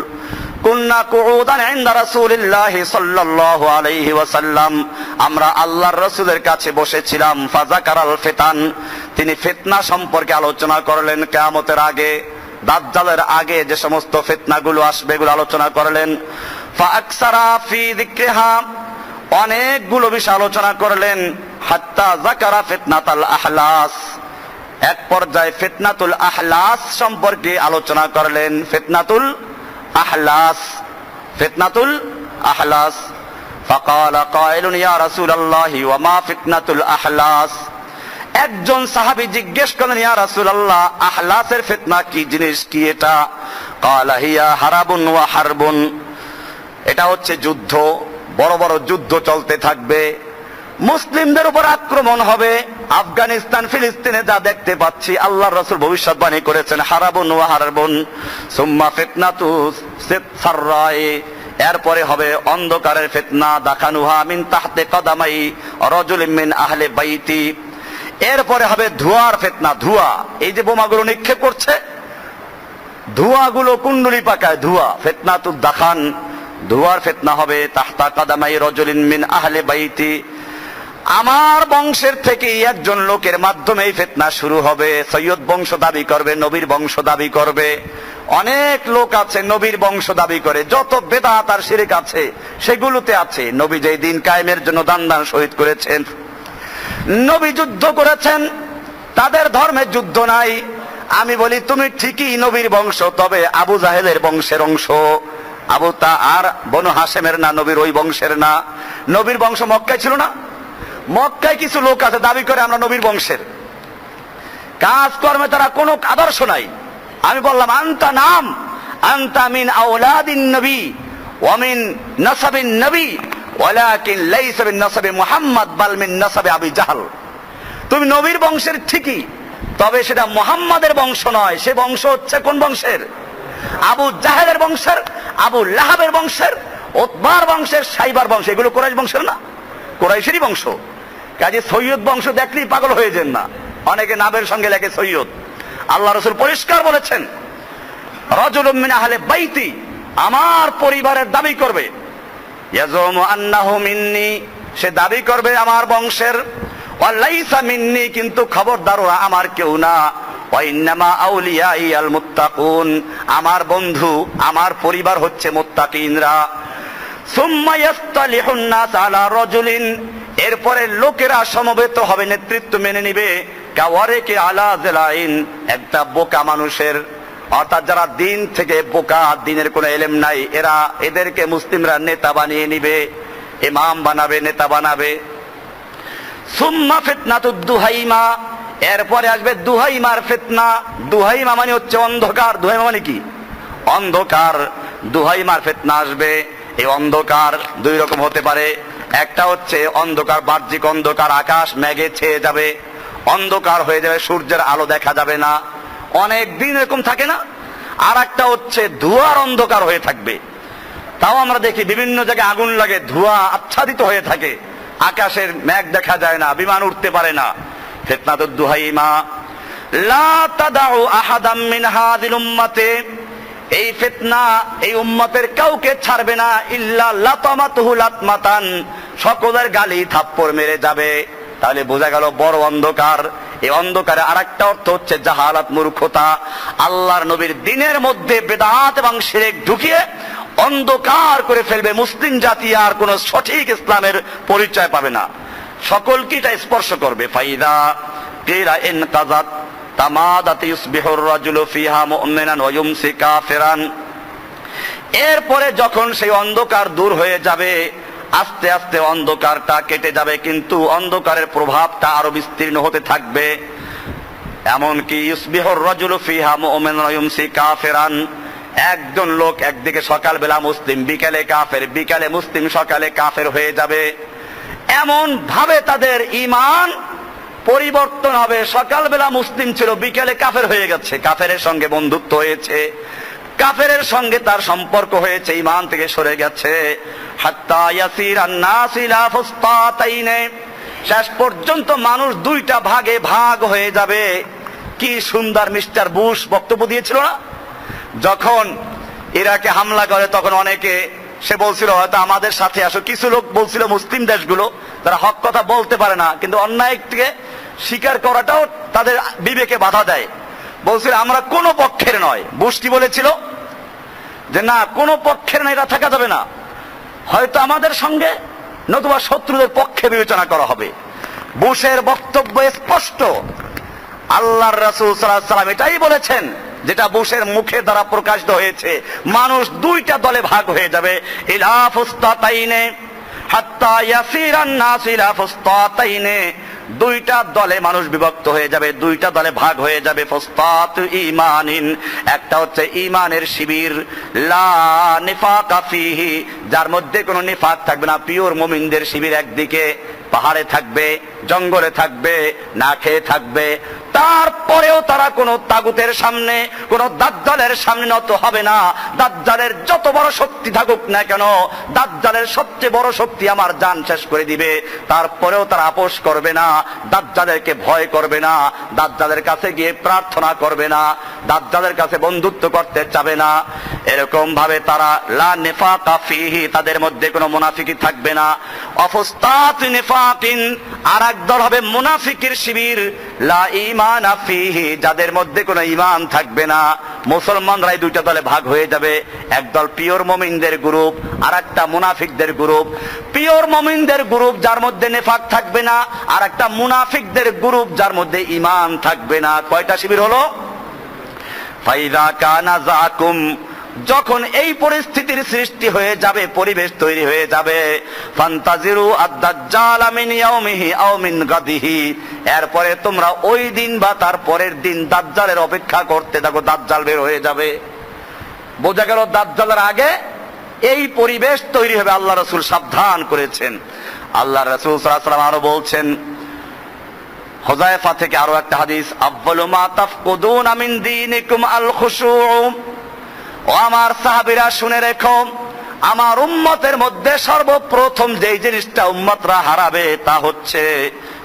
Speaker 1: কুননা কুউদান ইনদা রাসূলিল্লাহি সাল্লাল্লাহু আলাইহি ওয়াসাল্লাম, আমরা আল্লাহর রাসূলের কাছে বসেছিলাম। ফাযাকারাল ফিতান, তিনি ফিতনা সম্পর্কে আলোচনা করলেন। কিয়ামতের আগে, দাজ্জালের আগে যে সমস্ত ফিতনাগুলো আসবে এগুলো আলোচনা করলেন। ফাআকসারা ফি যিকরিহা, অনেকগুলো বিষয় আলোচনা করলেন। হাত্তা যাকারা ফিতনাতাল আহলাস, এক পর্যায়ে ফিতনাতুল আহলাস সম্পর্কে আলোচনা করলেন। ফিতনাতুল আহলাস, ফিতনাতুল আহলাস। ফাকালা কাইলুন ইয়া রাসূলুল্লাহি ওয়া মা ফিতনাতুল আহলাস। একজন সাহাবী জিজ্ঞেস করলেন, ইয়া রাসূলুল্লাহ, আহলাসের ফিতনা কি জিনিস, কি এটা? কালা হিয়া হারাবুন ওয়া হারবুন। এটা হচ্ছে যুদ্ধ, বড় বড় যুদ্ধ চলতে থাকবে, মুসলিমদের উপর আক্রমণ হবে। আফগানিস্তান, ফিলিস্তিনে যা দেখতে পাচ্ছি, আল্লাহর রাসূল ভবিষ্যৎবাণী করেছেন হারাবুন ওয়া হারবুন। সুম্মা ফিতনাতু সাররাই, এরপরে হবে অন্ধকারের ফিতনা। দাখানুহা মিন তাহতে কদামাই রাজুলিন মিন আহলে বাইতি। এরপরে হবে ধোঁয়ার ফিতনা, ধোঁয়া। এই যে বোমাগুলো নিক্ষেপ করছে, ধোঁয়াগুলো কুণ্ডলি পাকায়, ধোঁয়া। ফিতনাতুদ দাখান, ধোঁয়ার ফিতনা হবে। তাহতা কদামাই রাজুলিন মিন আহলে বাইতি, আমার বংশের থেকে একজন লোকের মাধ্যমে এই ফিতনা শুরু হবে। সৈয়দ বংশ দাবি করবে, নবীর বংশ দাবি করবে। অনেক লোক আছে নবীর বংশ দাবি করে, যত বেদাত আর শিরক আছে সেগুলোতে আছে। নবী যেই দিন কায়েমের জন্য দান দান শহীদ করেছেন, নবী যুদ্ধ করেছেন, তাদের ধর্মে যুদ্ধ নাই। আমি বলি তুমি ঠিকই নবীর বংশ, তবে আবু জাহেলের বংশের অংশ। আবু তা আর বনু হাশেমের না, নবীর ওই বংশের না। নবীর বংশ মক্কায় ছিল না? মক্কায় কিছু লোক আছে দাবি করে আমরা নবীর বংশের, কাজকর্মে তারা কোনো আদর্শ নাই। আমি বললাম আনতা নাম, আনতা মিন আওলাদিন নবী ওয়া মিন নাসাবিন নবী ওয়ালাকিন লাইসা মিন নাসাবি মুহাম্মদ বাল মিন নাসাবি আবি জাহল। তুমি নবীর বংশের ঠিকই, তবে সেটা মুহাম্মাদের বংশ নয়। সে বংশ হচ্ছে কোন বংশের? আবু জাহেলের বংশের, আবু লাহাবের বংশের, উতবার বংশের, সাইবার বংশ। এগুলো কুরাইশ বংশের না, কুরাইশেরই বংশ। কাজে সৈয়দ বংশ দেখলেই পাগল হয়ে যান না। অনেকে নামের সঙ্গে লেখে সৈয়দ। আল্লাহ রাসূল পরিষ্কার বলেছেন, রাজুলুম মিন আহলে বাইতি, আমার পরিবারের দাবি করবে। ইয়াজুমু আন্নাহু মিন্নি, সে দাবি করবে আমার বংশের। ওয়া লাইসা মিন্নি, কিন্তু খবরদার ওরা আমার কেউ না। ওয়া ইন্নামা আউলিয়াই আল মুত্তাকুন, আমার বন্ধু, আমার পরিবার হচ্ছে মুত্তাকিনরা। সুম্মা ইয়াস্তালিহুন নাস আলা রাজুলিন, এরপরে লোকেরা সমবেত হবে, নেতৃত্ব মেনে নিবে। কাওয়ারেকে আলা জিলাইন, একটা বোকা মানুষের, অর্থাৎ যারা দিন থেকে বোকা, দিনের কোনো এলেম নাই, এদেরকে মুসলিমরা নেতা বানিয়ে নিবে, ইমাম বানাবে, নেতা বানাবে। সুম্মা ফিতনাতুদ দুহাইমা, এরপরে আসবে দুহাইমার ফিতনা। দুহাইমা মানে হচ্ছে অন্ধকার। দুহাইমা মানে কি? অন্ধকার। দুহাইমার ফিতনা আসবে। এই অন্ধকার দুই রকম হতে পারে। একটা হচ্ছে অন্ধকার, বাহ্যিক অন্ধকার, আকাশ মেঘে ছেয়ে যাবে, অন্ধকার হয়ে যাবে, সূর্যের আলো দেখা যাবে না, অনেক দিন এরকম থাকে না। আর একটা হচ্ছে ধোঁয়ার অন্ধকার হয়ে থাকবে। তাও আমরা দেখি বিভিন্ন জায়গায় আগুন লাগে, ধোঁয়া আচ্ছাদিত হয়ে থাকে, আকাশের মেঘ দেখা যায় না, বিমান উঠতে পারে না। ফিতনাতুদ দুহাইমা। লা তাদাউ আহাদাম মিন হাযিল উম্মতি, এই ফিতনা এই উম্মতের কাউকে ছাড়বে না। ইল্লা লাতামাতুহু লাতমাতান, সকলের গালি থাপ্পড় মেরে যাবে। তাহলে বোঝা গেল বড় অন্ধকার। এই অন্ধকারে আরেকটা অর্থ হচ্ছে জাহালাত, মূর্খতা। আল্লাহর নবীর দিনের মধ্যে বেদাত এবং শিরক ঢুকিয়ে অন্ধকার করে ফেলবে। মুসলিম জাতি আর কোন সঠিক ইসলামের পরিচয় পাবে না, সকলকে এটা স্পর্শ করবে। ফাইদা কিরা ইনকাযাত তামাদাত ইউসবিহুর রাজুলু ফিহা মুমিনান ওয়া ইউমসি কাফিরান। এরপরে যখন সেই অন্ধকার দূর হয়ে যাবে, আস্তে আস্তে অন্ধকারটা কেটে যাবে, কিন্তু অন্ধকারের প্রভাবটা আরো বিস্তীর্ণ হতে থাকবে। এমনকি ইউসবিহুর রাজুলু ফিহা মুমিনান ওয়া ইউমসি কাফিরান, একজন লোক একদিকে সকালবেলা মুসলিম, বিকালে কাফের, বিকালে মুসলিম, সকালে কাফের হয়ে যাবে। এমন ভাবে তাদের ঈমান পরিবর্তন হবে। সকালবেলা মুসলিম ছিল, বিকালে কাফের হয়ে গেছে, কাফেরের সঙ্গে বন্ধুত্ব হয়েছে, কাফেরের সঙ্গে তার সম্পর্ক হয়েছে, ঈমান থেকে সরে গেছে। হাত্তা ইয়াসিরান নাস ইলা ফুসতাতাইনে, শেষ পর্যন্ত মানুষ দুইটা ভাগে ভাগ হয়ে যাবে। কি সুন্দর মিস্টার বুশ বক্তব্য দিয়েছিল না, যখন ইরাকে হামলা করে, তখন অনেকে সে বলছিল হয়তো আমাদের সাথে আসো। কিছু লোক বলছিল মুসলিম দেশগুলো, তারা হক কথা বলতে পারে না, কিন্তু অন্যায়কে স্বীকার করাটাও তাদের বিবেকে বাধা দেয়। বলছিল আমরা কোনো পক্ষের নয়। বুশ কি বলেছিল? যে না, কোনো পক্ষের না, এটা থাকা যাবে না, হয়তো আমাদের সঙ্গে নতুবা শত্রুদের পক্ষে বিবেচনা করা হবে। বুশের বক্তব্য স্পষ্ট, আল্লাহর রাসূল সাল্লাল্লাহু আলাইহি ওয়াসাল্লাম এটাই বলেছেন, যেটা বুশের মুখে দ্বারা প্রকাশিত হয়েছে, মানুষ দুইটা দলে ভাগ হয়ে যাবে, ইলা ফুসতাতাইনে হাত্তা ইয়াসিরান নাস ইলা ফুসতাতাইনে, দুইটা দলে মানুষ বিভক্ত হয়ে যাবে, দুইটা দলে ভাগ হয়ে যাবে। ফুসতাত ঈমানিন, একটা হচ্ছে ঈমানের শিবির, লা নিফাকা ফিহি, যার মধ্যে কোনো নিফাক থাকবে না, পিওর মুমিনদের শিবির একদিকে পাহাড়ে থাকবে, জঙ্গলে থাকবে, না খেয়ে থাকবে, তারপরেও তারা কোনো তাগুতের সামনে, কোনো দাজ্জালের সামনে নত হবে না। দাজ্জালের যত বড় শক্তি থাকুক না কেন, দাজ্জালের সবচেয়ে বড় শক্তি আমার জান শেষ করে দিবে, তারপরেও তারা আপোষ করবে না, দাজ্জালেরকে ভয় করবে না, দাজ্জালের কাছে গিয়ে প্রার্থনা করবে না, দাজ্জালের কাছে বন্ধুত্ব করতে চাবে না। এরকম ভাবে তারা লা নিফাকা ফিহি, তাদের মধ্যে কোনো মুনাফিকি থাকবে না। অফুস্তাত নিফাকিন, আর এক দল হবে মুনাফিকের শিবির, লা ঈমানা ফিহি, যাদের মধ্যে কোনো ঈমান থাকবে না। মুসলমানরাই দুইটা দলে ভাগ হয়ে যাবে, একদল পিওর মুমিনদের গ্রুপ, আর একটা মুনাফিকদের গ্রুপ। পিওর মুমিনদের গ্রুপ যার মধ্যে নেফাক থাকবে না, আর একটা মুনাফিকদের গ্রুপ যার মধ্যে ঈমান থাকবে না। কয়টা শিবির হলো? ফাইদা কানা যাকুম, যখন এই পরিস্থিতির সৃষ্টি হয়ে যাবে, পরিবেশ তৈরি হয়ে যাবে, ফান্তাজিরু আদ-দাজ্জাল মিন ইয়াউমিহি আও মিন গাদিহি, এরপরে তোমরা ওই দিন বা তার পরের দিন দাজ্জালের অপেক্ষা করতে থাকো, দাজ্জাল বের হয়ে যাবে। বোঝা গেল দাজ্জালের আগে এই পরিবেশ তৈরি হবে, আল্লাহ রাসূল সাবধান করেছেন। আল্লাহ রাসূল সাল্লাল্লাহু আলাইহি ওয়াসাল্লাম আরো বলছেন, হুযায়ফা থেকে আরো একটা হাদিস, আউয়ালু মা তাফকুদুনা মিন দীনিকুম আল খুশু', ও আমার সাহাবীরা শুনে রেখো, আমার উম্মতের মধ্যে সর্বপ্রথম যেই জিনিসটা উম্মতরা হারাবে তা হচ্ছে,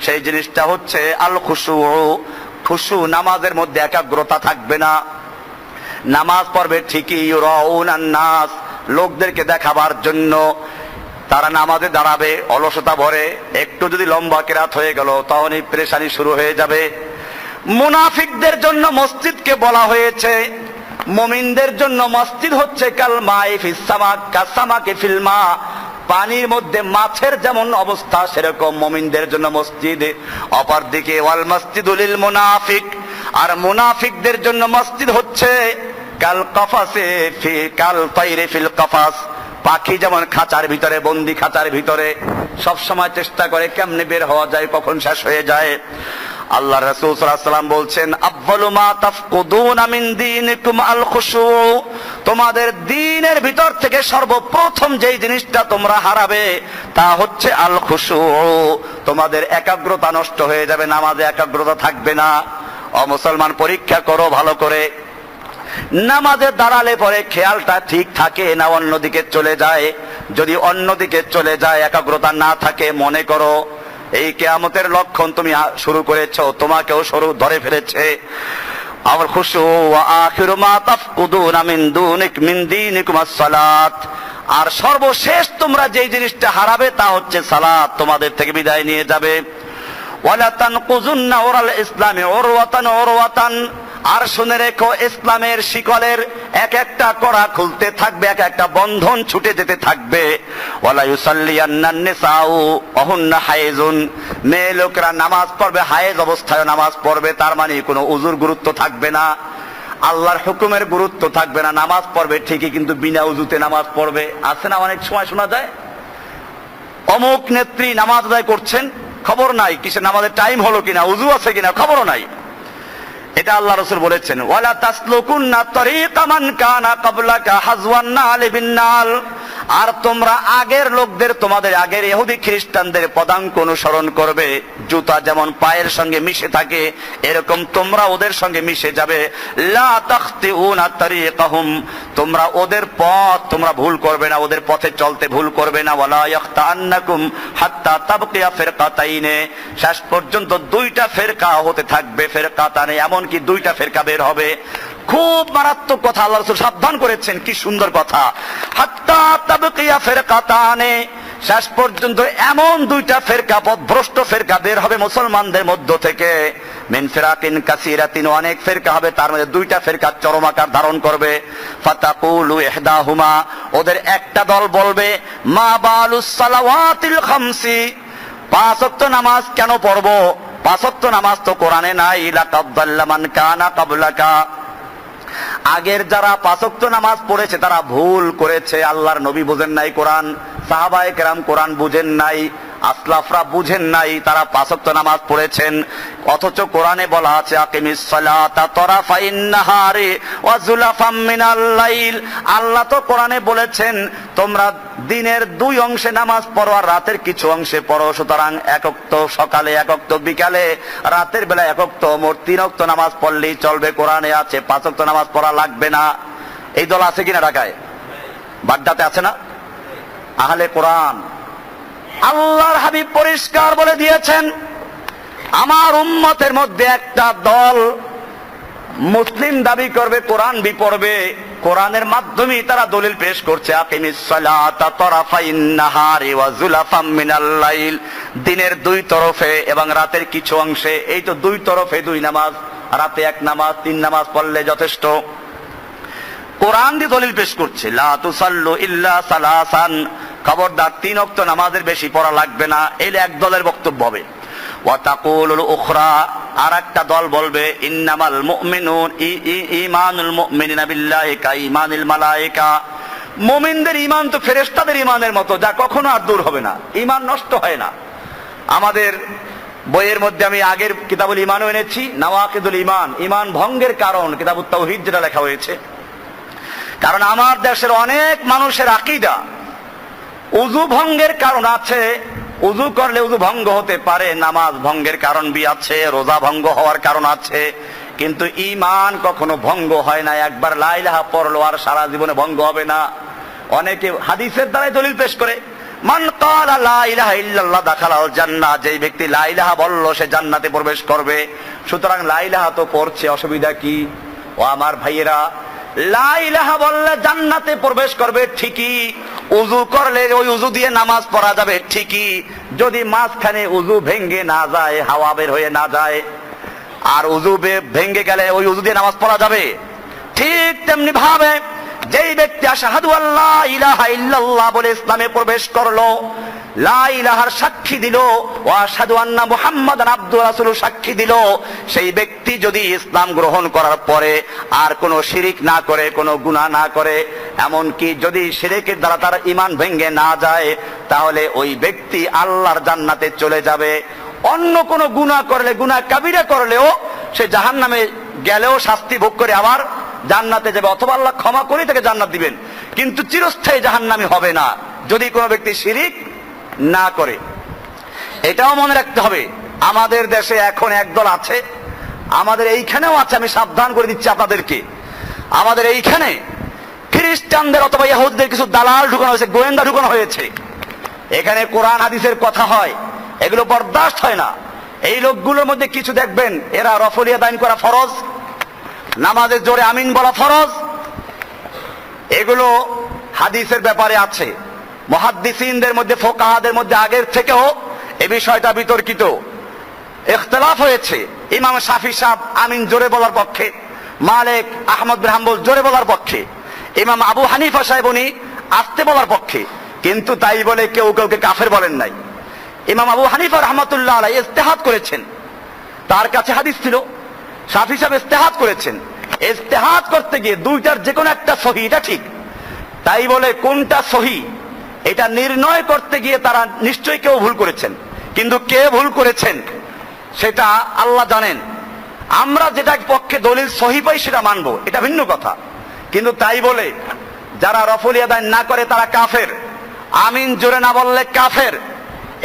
Speaker 1: সেই জিনিসটা হচ্ছে আল খুশু'। খুশু, নামাজের মধ্যে একাগ্রতা থাকবে না। নামাজ পড়বে ঠিকই, ইউরাউনান নাস, লোকদেরকে দেখাবার জন্য তারা নামাজে দাঁড়াবে অলসতা ভরে, একটু যদি লম্বা কেরাত হয়ে গেল তখনই পেরেশানি শুরু হয়ে যাবে। মুনাফিকদের জন্য মসজিদকে বলা হয়েছে, মুমিনদের জন্য মসজিদ হচ্ছে কাল মাই ফিস সামাক কাসামাকে ফিল মা, পানির মধ্যে মাছের যেমন অবস্থা সেরকম মুমিনদের জন্য মসজিদ। অপরদিকে ওয়াল মসজিদুল লিল মুনাফিক, আর মুনাফিকদের জন্য মসজিদ হচ্ছে কাল কাফাসে ফি কাল তাইরে ফিল কাফাস, পাখি যেমন খাঁচার ভিতরে, বন্দি খাঁচার ভিতরে সব সময় চেষ্টা করে কেমনে বের হওয়া যায়, কখন শেষ হয়ে যায়। আল্লাহ রাসূল সাল্লাল্লাহু আলাইহি ওয়াসাল্লাম বলছেন, আউয়ালু মা তাফকুদুনা মিন দীনিকুম আল খুশু', তোমাদের দ্বীনের ভিতর থেকে সর্বপ্রথম যেই জিনিসটা তোমরা হারাবে তা হচ্ছে আল খুশু', তোমাদের একাগ্রতা নষ্ট হয়ে যাবে, নামাজে একাগ্রতা থাকবে না। ও মুসলমান, পরীক্ষা করো ভালো করে, নামাজে দাঁড়ালে পরে খেয়ালটা ঠিক থাকে না অন্যদিকে চলে যায়? যদি অন্যদিকে চলে যায়, একাগ্রতা না থাকে, মনে করো এই কিয়ামতের লক্ষণ তুমি শুরু করেছো, তোমাকেও শুরু ধরে ফেলেছে। আল খুশু ওয়া আখিরু মা তাফকুদুনা মিন দীনিকুম আস-সালাত, আর সর্বশেষ তোমরা যেই জিনিসটা হারাবে তা হচ্ছে সালাত, তোমাদের থেকে বিদায় নিয়ে যাবে। ওয়ালা তানকুযুন্না ওরাল ইসলামি উরওয়াতান উরওয়াতান, আর শুনে রেখো ইসলামের শিকলের এক একটা কড়া খুলতে থাকবে, এক একটা বন্ধন ছুটে যেতে থাকবে। ওয়ালা ইউসাল্লিয়ান্নান নিসাউ ওয়া হুন্না হায়েজুন, মেয়ে লোকরা নামাজ পড়বে, হায়েজ অবস্থায় নামাজ পড়বে, তার মানে কোনো উযুর গুরুত্ব থাকবে না, আল্লাহর হুকুমের গুরুত্ব থাকবে না, নামাজ পড়বে ঠিকই কিন্তু বিনা উযুতে নামাজ পড়বে। আছে না অনেক সময় শোনা যায়, অমুক নেত্রী নামাজ আদায় করছেন, খবর নাই কিসের নামাজের টাইম হলো কিনা, উযু আছে কিনা, খবরও নাই। এটা আল্লাহ রাসূল বলেছেন, ওয়ালা তাসলুকুন্না তারিকা মান কানা ক্বাবলাকা হাজওয়ান নাল বিন্নাল, আর তোমরা আগের লোকদের, তোমাদের আগের ইহুদি খ্রিস্টানদের পদাঙ্ক অনুসরণ করবে। জুতা যেমন পায়ের সঙ্গে মিশে থাকে, এরকম তোমরা ওদের সঙ্গে মিশে যাবে। লা তাখতিউনা তারিকাহুম, তোমরা ওদের পথ তোমরা ভুল করবে না, ওদের পথে চলতে ভুল করবে না। ওয়ালা ইয়াখতাআন্নাকুম হাত্তা তাবকিয়া ফিরকাতাইনে, শেষ পর্যন্ত দুইটা ফেরকা হতে থাকবে, ফেরকাতানে, এমনকি দুইটা ফেরকা বের হবে। খুব মারাত্মক কথা, আল্লাহ রাসূল সাবধান করেছেন, কি সুন্দর কথা। হাত্তা তাবকিয়া ফিরকাতানে, শেষ পর্যন্ত এমন দুইটা ফেরকা, পথভ্রষ্ট ফেরকা বের হবে মুসলমানদের মধ্য থেকে। মিন ফিরাকিন কাসীরাতিন, অনেক ফেরকা হবে, তার মধ্যে দুইটা ফেরকা চরম আকার ধারণ করবে। ফাতাকুলু ইহদাহুমা, ওদের একটা দল বলবে, মা বালুস সালাওয়াতিল খামসি, 5 ওয়াক্ত নামাজ কেন পড়বো, পাঁচ ওয়াক্ত নামাজ তো কোরআনে নাই। লাকাদ দাল্লা মান কানা ক্বাবলাকা, আগের যারা পাঁচ ওয়াক্ত নামাজ পড়েছে তারা ভুল করেছে। আল্লাহর নবী বুঝেন নাই কোরআন, সাহাবায়ে কেরাম কোরআন বুঝেন নাই, আসলাফরা বুঝেন নাই, তারা পাঁচ ওয়াক্ত নামাজ পড়েছেন। অথচ কোরআনে বলা আছে আকিমিস সালাতা তরাফাইন নাহারি ওয়া যুলাফাম মিনাল লাইল। আল্লাহ তো কোরআনে বলেছেন তোমরা দিনের দুই অংশে নামাজ পড়ো আর রাতের কিছু অংশে পড়ো। সুতরাং এক ওয়াক্ত সকালে, এক ওয়াক্ত বিকালে, রাতের বেলা এক ওয়াক্ত, মোট তিন ওয়াক্ত নামাজ পড়লেই চলবে। কোরআনে আছে পাঁচ ওয়াক্ত নামাজ পড়া লাগবে না। এই দল আছে কিনা ঢাকায়? বাড্ডাতে আছে না আহলে কোরআন? আল্লাহর হাবিব পরিষ্কার বলে দিয়েছেন আমার উম্মতের মধ্যে একটা দল মুসলিম দাবি করবে, কোরআন বি পড়বে, কোরআনের মাধ্যমে তারা দলিল পেশ করছে আকিমিস সালাতা তরাফাইন নাহারি ওয়া যুলাফাম মিনাল লাইল, দিনের দুই তরফে এবং রাতের কিছু অংশে। এই তো দুই তরফে দুই নামাজ, রাতে এক নামাজ, তিন নামাজ পড়লে যথেষ্ট। কোরআন দিয়ে দলিল পেশ করছে লা তুসাল্লু ইল্লা সালাসান, খবরদার তিন ওয়াক্ত নামাজের বেশি পড়া লাগবে না। এই এক দলের বক্তব্য হবে। ওয়া তাকুলুল উখরা, আর একটা দল বলবে ইন্নামাল মুমিনুন ঈমানুল মুমিনিনা বিল্লাহি কা ঈমানিল মালায়েকা, মুমিনদের ঈমান তো ফেরেশতাদের ঈমানের মতো, যা কখনো আর দূর হবে না, ঈমান নষ্ট হয় না। আমাদের বইয়ের মধ্যে আমি আগের কিতাবুল ঈমানও এনেছি, নাওয়াকিদুল ঈমান, ঈমান ভঙ্গের কারণ, কিতাবুত তাওহীদ যেটা লেখা হয়েছে। কারণ আমার দেশের অনেক মানুষের আকীদা উযু ভঙ্গের কারণ আছে, উযু করলে উযু ভঙ্গ হতে পারে, নামাজ ভঙ্গের কারণ বি আছে, রোজা ভঙ্গ হওয়ার কারণ আছে, কিন্তু ঈমান কখনো ভঙ্গ হয় না। একবার লা ইলাহা পড়লো আর সারা জীবনে ভঙ্গ হবে না। অনেকে হাদিসের দ্বারাই দলিল পেশ করে মান ক্বালা লা ইলাহা ইল্লাল্লাহ দাখালাল জান্নাহ, যেই ব্যক্তি লা ইলাহা বলল সে জান্নাতে প্রবেশ করবে। সুতরাং লা ইলাহা তো পড়ছে, অসুবিধা কি? ও আমার ভাইয়েরা, লা ইলাহা বললে জান্নাতে প্রবেশ করবে ঠিকই, উযু করলে ওই উযু দিয়ে নামাজ পড়া যাবে ঠিকই, যদি মাঝখানে উযু ভেঙ্গে না যায়, হাওয়া বের হয়ে না যায়, আর উযু ভেঙ্গে গেলে ওই উযু দিয়ে নামাজ পড়া যাবে। ঠিক তেমনি ভাবে যেই ব্যক্তি আশহাদু আল্লা ইলাহা ইল্লাল্লাহ বলে ইসলামে প্রবেশ করলো, লা ইলাহার সাক্ষী দিল, ওয়া আশহাদু আন্না মুহাম্মাদান আবদুহু ওয়া রাসূলুহু সাক্ষী দিল, সেই ব্যক্তি যদি ইসলাম গ্রহণ করার পরে আর কোনো শিরিক না করে, কোনো গুনাহ না করে, এমনকি যদি শিরিকের দ্বারা তার ঈমান ভেঙে না যায়, তাহলে ওই ব্যক্তি আল্লাহর জান্নাতে চলে যাবে। অন্য কোনো গুনাহ করলে, গুনাহ কাবিরা করলেও সে জাহান্নামে গেলেও শাস্তি ভোগ করে আবার জান্নাতে যাবে, অথবা আল্লাহ ক্ষমা করে তাকে জান্নাত দিবেন, কিন্তু চিরস্থায়ী জাহান্নামী হবে না যদি কোনো ব্যক্তি শিরিক না করে। এটাও মনে রাখতে হবে। আমাদের দেশে এখন একদল আছে, আমাদের এইখানেও আছে, আমি সাবধান করে দিচ্ছি আপনাদেরকে, আমাদের এইখানে খ্রিস্টানদের অথবা ইহুদিদের কিছু দালাল ঢুকানো হয়েছে, গোয়েন্দা ঢুকানো হয়েছে। এখানে কোরআন হাদিসের কথা হয়, এগুলো বরদাস্ত হয় না। এই লোকগুলোর মধ্যে কিছু দেখবেন এরা রফলিয়া দান করা ফরজ, নামাজের জোরে আমিন বলা ফরজ, এগুলো হাদিসের ব্যাপারে আছে। মুহাদ্দিসিনদের মধ্যে, ফুকাহাদের মধ্যে আগের থেকেও এই বিষয়টা বিতর্কিত, ইখতিলাফ হয়েছে। ইমাম শাফি সাহেব আমিন জোরে বলার পক্ষে, মালিক আহমদ বিন হাম্বল জোরে বলার পক্ষে, ইমাম আবু হানিফা সাহেব উনি আস্তে বলার পক্ষে, কিন্তু তাই বলে কেউ কাউকে কাফের বলেন নাই। ইমাম আবু হানিফা রাহমাতুল্লাহ আলাইহি ইজতিহাদ করেছেন, তার কাছে হাদিস ছিল, শাফি সাহেব ইজতিহাদ করেছেন। ইজতিহাদ করতে গিয়ে দুইটার যে কোনো একটা সহি, এটা ঠিক, তাই বলে কোনটা সহি এটা নির্ণয় করতে গিয়ে তারা নিশ্চয়ই কেউ ভুল করেছেন, কিন্তু কে ভুল করেছেন সেটা আল্লাহ জানেন। আমরা যেটা পক্ষে দলিল সহি পাই সেটা মানবো, এটা ভিন্ন কথা, কিন্তু তাই বলে যারা রফল আদায় না করে তারা কাফের, আমিন জোরে না বললে কাফের,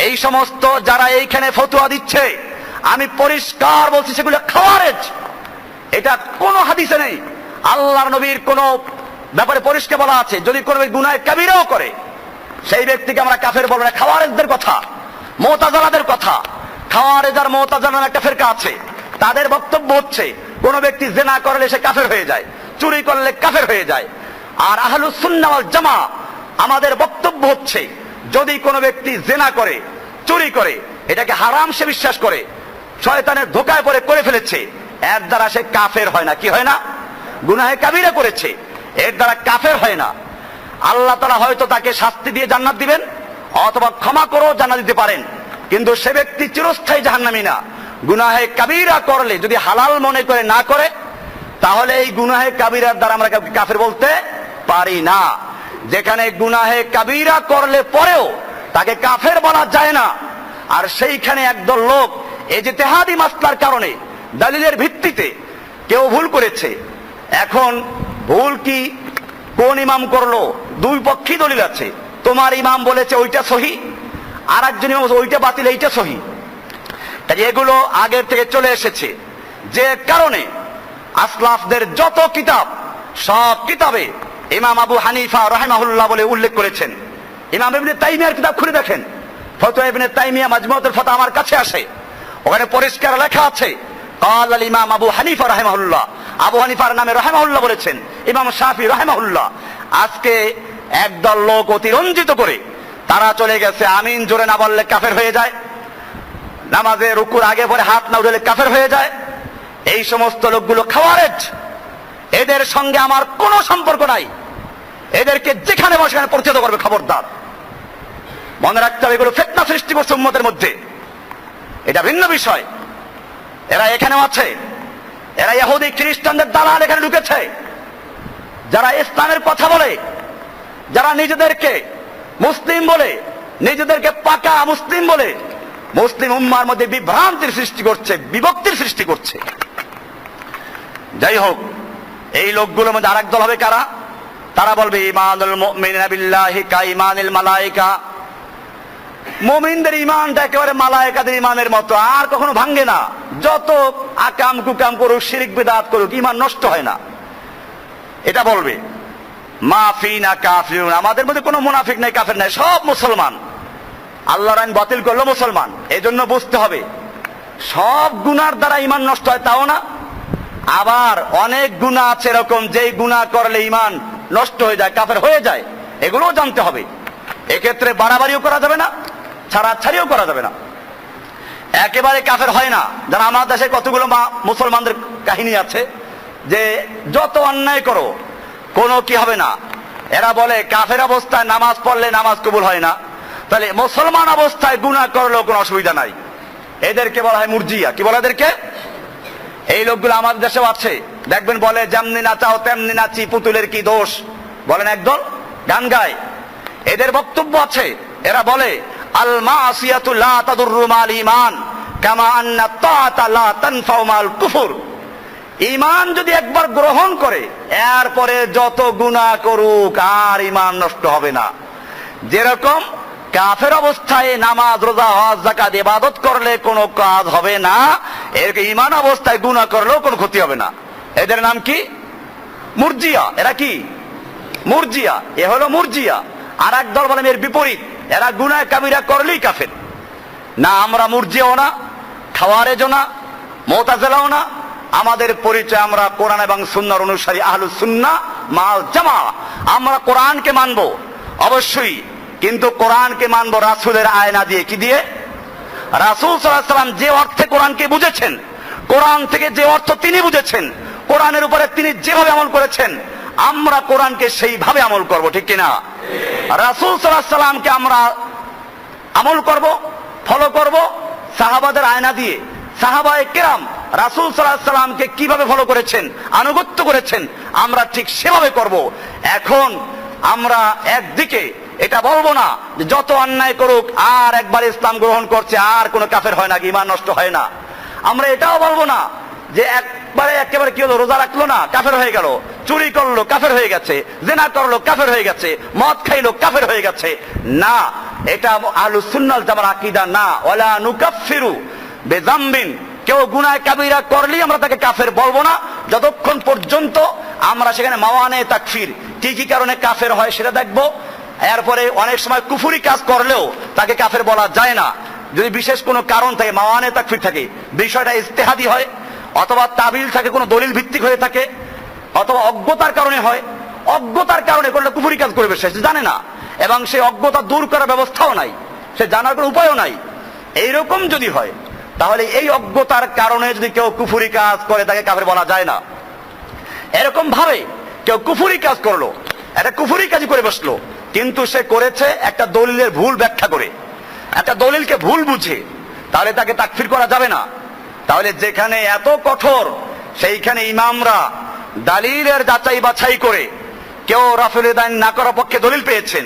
Speaker 1: এই সমস্ত যারা এইখানে ফতোয়া দিচ্ছে আমি পরিষ্কার বলছি সেগুলো খাওয়ারেজ। এটা কোনো হাদিসে নেই, আল্লাহর নবীর কোন ব্যাপারে পরিষ্কার বলা আছে যদি কোনো গুনাহ কাবীরাও করে সেই ব্যক্তিকে আমরা কাফের বলবো না। খাওয়ারেজদের কথা, মুতাজিলাদের কথা, খাওয়ারেজ আর মুতাজিলা একটা ফিরকা আছে, তাদের বক্তব্য হচ্ছে কোন ব্যক্তি জিনা করলে সে কাফের হয়ে যায়, চুরি করলে কাফের হয়ে যায়। আর আহলুস সুন্নাহ ওয়াল জামাআহ আমাদের বক্তব্য হচ্ছে যদি কোনো ব্যক্তি জিনা করে, চুরি করে, এটাকে হারাম সে বিশ্বাস করে, শয়তানের ধোকায় পড়ে করে ফেলেছে, এর দ্বারা সে কাফের হয় না। কি হয় না? গুনাহে কাবীরা করেছে, এর দ্বারা কাফের হয় না। আল্লাহ তাআলা হয়তো তাকে শাস্তি দিয়ে জান্নাত দিবেন, অথবা ক্ষমা করেও জান্নাত দিতে পারেন, কিন্তু সে ব্যক্তি চিরস্থায়ী জাহান্নামী না। গুনাহে কাবীরা করলে যদি হালাল মনে করে না করে, তাহলে এই গুনাহে কাবীরার দ্বারা আমরা কাফের বলতে পারি না। যেখানে গুনাহে কাবীরা করলে পরেও তাকে কাফের বলা যায় না, আর সেইখানে একদল লোক ইজতিহাদি মাসলার কারণে দলিলের ভিত্তিতে কেউ ভুল করেছে। এখন ভুল কি কোন ইমাম করলো? দুই পক্ষই দলিল আছে। তোমার ইমাম বলেছে ওইটা সহি, আর একজন ইমাম বলেছে ওইটা বাতিল, এইটা সহি। তাই এগুলো আগের থেকে চলে এসেছে, যে কারণে আসলাফদের যত কিতাব, সব কিতাবে ইমাম আবু হানিফা রাহিমাহুল্লাহ বলে উল্লেখ করেছেন। ইমাম ইবনে তাইমিয়ার কিতাব খুলে দেখেন, ফতোয়া ইবনে তাইমিয়া মাজমুআতুল ফাতাওয়া আমার কাছে আসে, ওখানে পরিষ্কার লেখা আছে قال الامام আবু হানিফা রাহিমাহুল্লাহ, আবু হানিফার নামে রাহিমাহুল্লাহ বলেছেন ইমাম শাফি রাহিমাহুল্লাহ। আজকে একদল লোক অতিরঞ্জিত করে তারা চলে গেছে আমিন জোরে না বললে কাফের হয়ে যায়, নামাজে রুকুর আগে পরে হাত না উঠালে কাফের হয়ে যায়। এই সমস্ত লোকগুলো খাওয়ারেজ, এদের সঙ্গে আমার কোনো সম্পর্ক নাই। এদেরকে যেখানে বসে সেখানে পরিচিত করবে, খবরদার। মনে রাখতে হবে এগুলো ফিতনা সৃষ্টি করছে উম্মতের মধ্যে, এটা ভিন্ন বিষয়। এরা এখানেও আছে, এরা ইহুদি খ্রিস্টানদের দালাল এখানে ঢুকেছে, যারা ইসলামের কথা বলে, যারা নিজেদেরকে মুসলিম বলে, নিজেদেরকে পাকা মুসলিম বলে মুসলিম উম্মার মধ্যে বিভ্রান্তির সৃষ্টি করছে, বিভক্তির সৃষ্টি করছে। যাই হোক, এই লোকগুলোর মধ্যে আরেক দল হবে কারা? তারা বলবে ঈমানুল মুমিনিনা বিল্লাহি কাঈমানিল মালায়েকা, মুমিনদের ঈমানটা একেবারে মালায়েকাদের ঈমানের মতো, আর কখনো ভাঙে না। যত আকাম কুকাম করুক, শিরক বিদআত করুক, ঈমান নষ্ট হয় না, এটা বলবে। মা ফিনা কাফিরুন, আমাদের মধ্যে কোনো মুনাফিক নাই, কাফের নাই, সব মুসলমান। আল্লাহর আইন বাতিল করলো মুসলমান। এজন্য বুঝতে হবে সব গুনার দ্বারা ঈমান নষ্ট হয় তাও না, আবার অনেক গুনাহ আছে এরকম যেই গুনাহ করলে ঈমান নষ্ট হয়ে যায়, কাফের হয়ে যায়, এগুলোও জানতে হবে। এক্ষেত্রে বাড়াবাড়িও করা যাবে না, ছাড়াছাড়িও করা যাবে না, একেবারে কাফের হয় না। যারা আমার দেশে কতগুলো মুসলমানদের কাহিনী আছে যে যত অন্যায় করো কোনো কি হবে না, এরা বলে কাফের অবস্থায় নামাজ পড়লে নামাজ কবুল হয় না, তাহলে মুসলমান অবস্থায় গুনাহ করলেও কোনো অসুবিধা নাই। এদেরকে বলা হয় মুরজিয়া। কি বলে এদেরকে? এই লোকগুলো আমাদের দেশেও আছে, দেখবেন বলে যেমনি নাচাও তেমনি নাচি, পুতুলের কি দোষ, বলেন একদল গান গায়। এদের বক্তব্য আছে, এরা বলে আল মাসিয়াতু লা তাদুররু মাল ঈমান কামা আন্না তাআতা লা তানফাউ মাল কুফর। ঈমান যদি একবার গ্রহণ করে এরপরে যত গুনাহ করুক আর ঈমান নষ্ট হবে না। যেরকম কাফের অবস্থায় নামাজ রোজা হজ যাকাত ইবাদত করলে কোনো কাজ হবে না, এর ঈমান অবস্থায় গুনাহ করলেও কোনো ক্ষতি হবে না। এদের নাম কি? মুরজিয়া। এরা কি? মুরজিয়া। এ হলো মুরজিয়া। আর এক দল বলেন এর বিপরীত, এরা গুনাহ কাবিরা করলেই কাফের। না আমরা মুরজিয়াও না, খাওয়ারেজও না, মুতাজিলাও না, আমাদের পরিচয় আমরা কোরআন এবং সুন্নাহর অনুসারী আহলুস সুন্নাহ মাল জামা। আমরা কোরআনকে মানবো অবশ্যই, কিন্তু কোরআনকে মানবো রাসূলের আয়না দিয়ে। কি দিয়ে? রাসূল সাল্লাল্লাহু আলাইহি ওয়াসাল্লাম যে অর্থে কোরআনকে বুঝেছেন, কোরআন থেকে যে অর্থ তিনি বুঝেছেন, কোরআনের উপরে তিনি যেভাবে আমল করেছেন, আমরা কোরআনকে সেইভাবে আমল করব। ঠিক কিনা? রাসূল সাল্লাল্লাহু আলাইহি ওয়াসাল্লামকে আমরা আমল করব, ফলো করব সাহাবাদের আয়না দিয়ে। সাহাবায়ে কেরাম রাসূল সাল্লাল্লাহু আলাইহি ওয়াসাল্লামকে কিভাবে ফলো করেছেন, আনুগত্য করেছেন, আমরা ঠিক সেভাবে করব। এখন আমরা একদিকে এটা বলবো না যে যত অন্যায় করুক আর একবার ইসলাম গ্রহণ করছে আর কোনো কাফের হয় না, ঈমান নষ্ট হয় না। আমরা এটাও বলবো না যে একেবারে কি হলো, রোজা রাখলো না কাফের হয়ে গেল, চুরি করলো কাফের হয়ে গেছে, জিনা করলো কাফের হয়ে গেছে, মদ খাইলো কাফের হয়ে গেছে। না, এটা আহলুস সুন্নাহ ওয়াল জামার আকীদা না। ওয়ালা নুকাফিরু বিযামবিন, কেউ গুনাহ কাবীরা করলেই আমরা তাকে কাফের বলবো না যতক্ষণ পর্যন্ত আমরা সেখানে মাওয়ানে তাকফির কি কি কারণে কাফের হয় সেটা দেখবো। এরপরে অনেক সময় কুফরি কাজ করলেও তাকে কাফের বলা যায় না, যদি বিশেষ কোনো কারণ থাকে, মাওয়ানে তাকফির থাকে, বিষয়টা ইজতিহাদি হয়, অথবা তাবিল থাকে, কোনো দলিল ভিত্তিক হয়ে থাকে, অথবা অজ্ঞতার কারণে হয়। অজ্ঞতার কারণে করলে কুফরি কাজ করবে, সে জানে না এবং সেই অজ্ঞতা দূর করার ব্যবস্থাও নাই, সে জানার কোনো উপায়ও নাই। এইরকম যদি হয় তাহলে এই অজ্ঞতার কারণে যদি কেউ কুফরি কাজ করে তাকে কাফের বলা যায় না। এরকম ভাবে কেউ কুফরি কাজ করলো, একটা কুফরি কাজ করে বসলো, কিন্তু সে করেছে একটা দলিলের ভুল ব্যাখ্যা করে, একটা দলিলকে ভুল বুঝে, তাহলে তাকে তাকফির করা যাবে না। তাহলে যেখানে এত কঠোর, সেইখানে ইমামরা দালিলের যাচাই বাছাই করে কেউ রাফুল ইয়াদাইন না করার পক্ষে দলিল পেয়েছেন,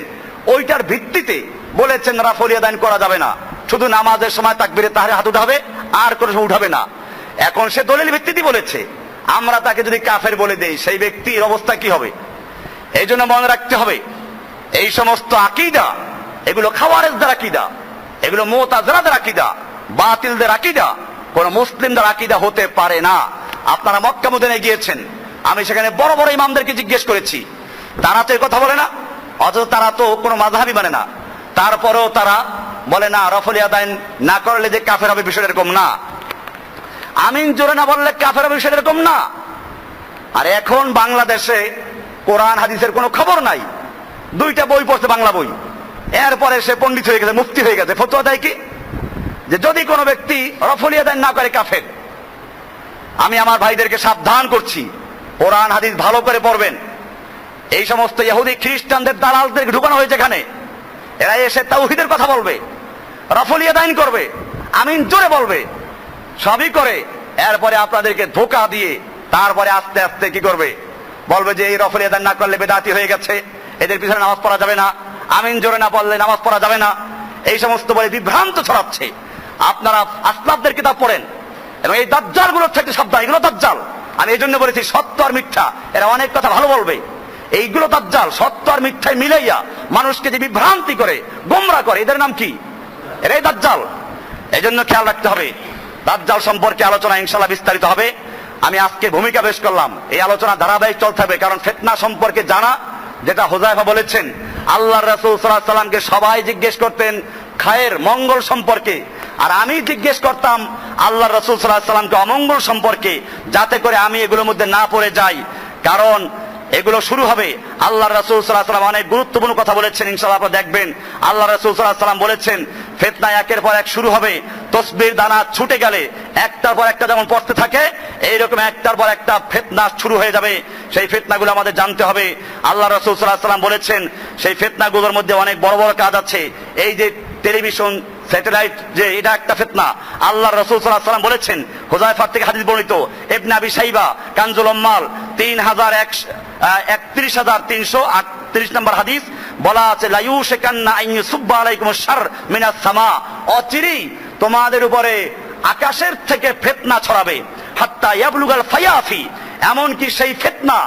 Speaker 1: ওইটার ভিত্তিতে বলেছেন রাফুল ইয়াদাইন করা যাবে না, শুধু নামাজের সময় তাকবীরে তাহরিমে হাত উঠাবে, আর কোনো সময় উঠাবে না। এখন সে দলিল ভিত্তিতে বলেছে, আমরা তাকে যদি কাফের বলে দেই, সেই ব্যক্তির অবস্থা কি হবে? এই জন্য মনে রাখতে হবে, এই সমস্ত আকীদা, এগুলো খাওয়ারেজদের আকীদা, এগুলো মুতাজিলাদের আকীদা, বাতিলদের আকীদা, কোন মুসলিমদের আকীদা হতে পারে না। আপনারা মক্কা মদিনায় গিয়েছেন, আমি সেখানে বড় বড় ইমামদেরকে জিজ্ঞেস করেছি, তারা তো এই কথা বলে না, অথচ তারা তো কোনো মাযহাবই মানে না, তারপরেও তারা বলে না রাফুল ইয়াদাইন না করলে যে কাফের হবে, বিষয়টা এরকম না। আমিন জোরে না বললে কাফের হবে, বিষয়টা এরকম না। আর এখন বাংলাদেশে কোরআন হাদিসের কোনো খবর নাই, দুইটা বই পড়ছে, বাংলা বই, এরপরে সে পণ্ডিত হয়ে গেছে, মুফতি হয়ে গেছে, ফতোয়া দেয় কি যে যদি কোনো ব্যক্তি রাফুল ইয়াদাইন না করে কাফের। আমি আমার ভাইদেরকে সাবধান করছি, কোরআন হাদিস ভালো করে পড়বেন। এই সমস্ত ইহুদি খ্রিস্টানদের দালালদের ঢুকানো হয়েছে এখানে, এরা এসে তাওহীদের কথা বলবে, রাফুল ইয়াদাইন করবে, আমিন জোরে বলবে, সবই করে, এরপরে আপনাদেরকে ধোঁকা দিয়ে তারপরে আস্তে আস্তে কি করবে, বলবে যে এই রাফুল ইয়াদাইন না করলে বেদাতি হয়ে গেছে, এদের পিছনে নামাজ পড়া যাবে না, আমিন জোরে না বললে নামাজ পড়া যাবে না, এই সমস্ত বলে বিভ্রান্ত ছড়াচ্ছে। আপনারা আসলাফদের কিতাব পড়েন এবং এই দাজ্জাল গুলোর থেকে সাবধান, এগুলো দাজ্জাল। আমি এই জন্য বলেছি সত্য আর মিথ্যা, এরা অনেক কথা ভালো বলবে, এইগুলো দাজ্জাল। সত্য আর মিথ্যায় মিলাইয়া মানুষকে যে বিভ্রান্তি করে, গোমরা করে, এদের নাম কি? এরাই দাজ্জাল। এই জন্য খেয়াল রাখতে হবে। দাজ্জাল সম্পর্কে আলোচনা ইনশাআল্লাহ বিস্তারিত হবে। আমি আজকে ভূমিকা পেশ করলাম, এই আলোচনা ধারাবাহিক চলতে হবে, কারণ ফিতনা সম্পর্কে জানা, যেটা হুযায়ফা বলেছেন, আল্লাহর রাসূল সাল্লাল্লাহু আলাইহি ওয়াসাল্লামকে সবাই জিজ্ঞেস করতেন খায়ের মঙ্গল সম্পর্কে, আর আমি জিজ্ঞেস করতাম আল্লাহর রাসূল সাল্লাল্লাহু আলাইহি ওয়াসাল্লামকে অমঙ্গল সম্পর্কে, যাতে করে আমি এগুলোর মধ্যে না পড়ে যাই। কারণ এগুলো শুরু হবে, আল্লাহর রাসূল সাল্লাল্লাহু আলাইহি ওয়াসাল্লাম অনেক গুরুত্বপূর্ণ কথা বলেছেন, ইনশাআল্লাহ আপনারা দেখবেন। আল্লাহর রাসূল সাল্লাল্লাহু আলাইহি ওয়াসাল্লাম বলেছেন ফিতনা একের পর এক শুরু হবে, তসবির দানা ছুটে গেলে একটার পর একটা যেমন পড়তে থাকে, এইরকম একটার পর একটা ফিতনা শুরু হয়ে যাবে। সেই ফিতনাগুলো আমাদের জানতে হবে। আল্লাহ রাসূল সাল্লাল্লাহু আলাইহি ওয়াসাল্লাম বলেছেন সেই ফিতনাগুলোর মধ্যে অনেক বড় বড় কাজ আছে। এই যে টেলিভিশন, স্যাটেলাইট, যে এটা একটা ফিতনা। আল্লাহ রাসূল সাল্লাল্লাহু আলাইহি ওয়াসাল্লাম বলেছেন, হুযায়ফা থেকে হাদিস বর্ণিত, ইবনে আবি শাইবা কানজুল উম্মাল 31338 নম্বর হাদিস, বলা আছে লা ইউশিকান্না আন ইউসুব্বা আলাইকুমুশ শারর মিনাস সামা, অচিরেই তোমাদের উপরে আকাশের থেকে ফিতনা ছড়াবে, হাত্তা ইয়াবলুগাল ফায়াফি, এমনকি সেই ফিতনা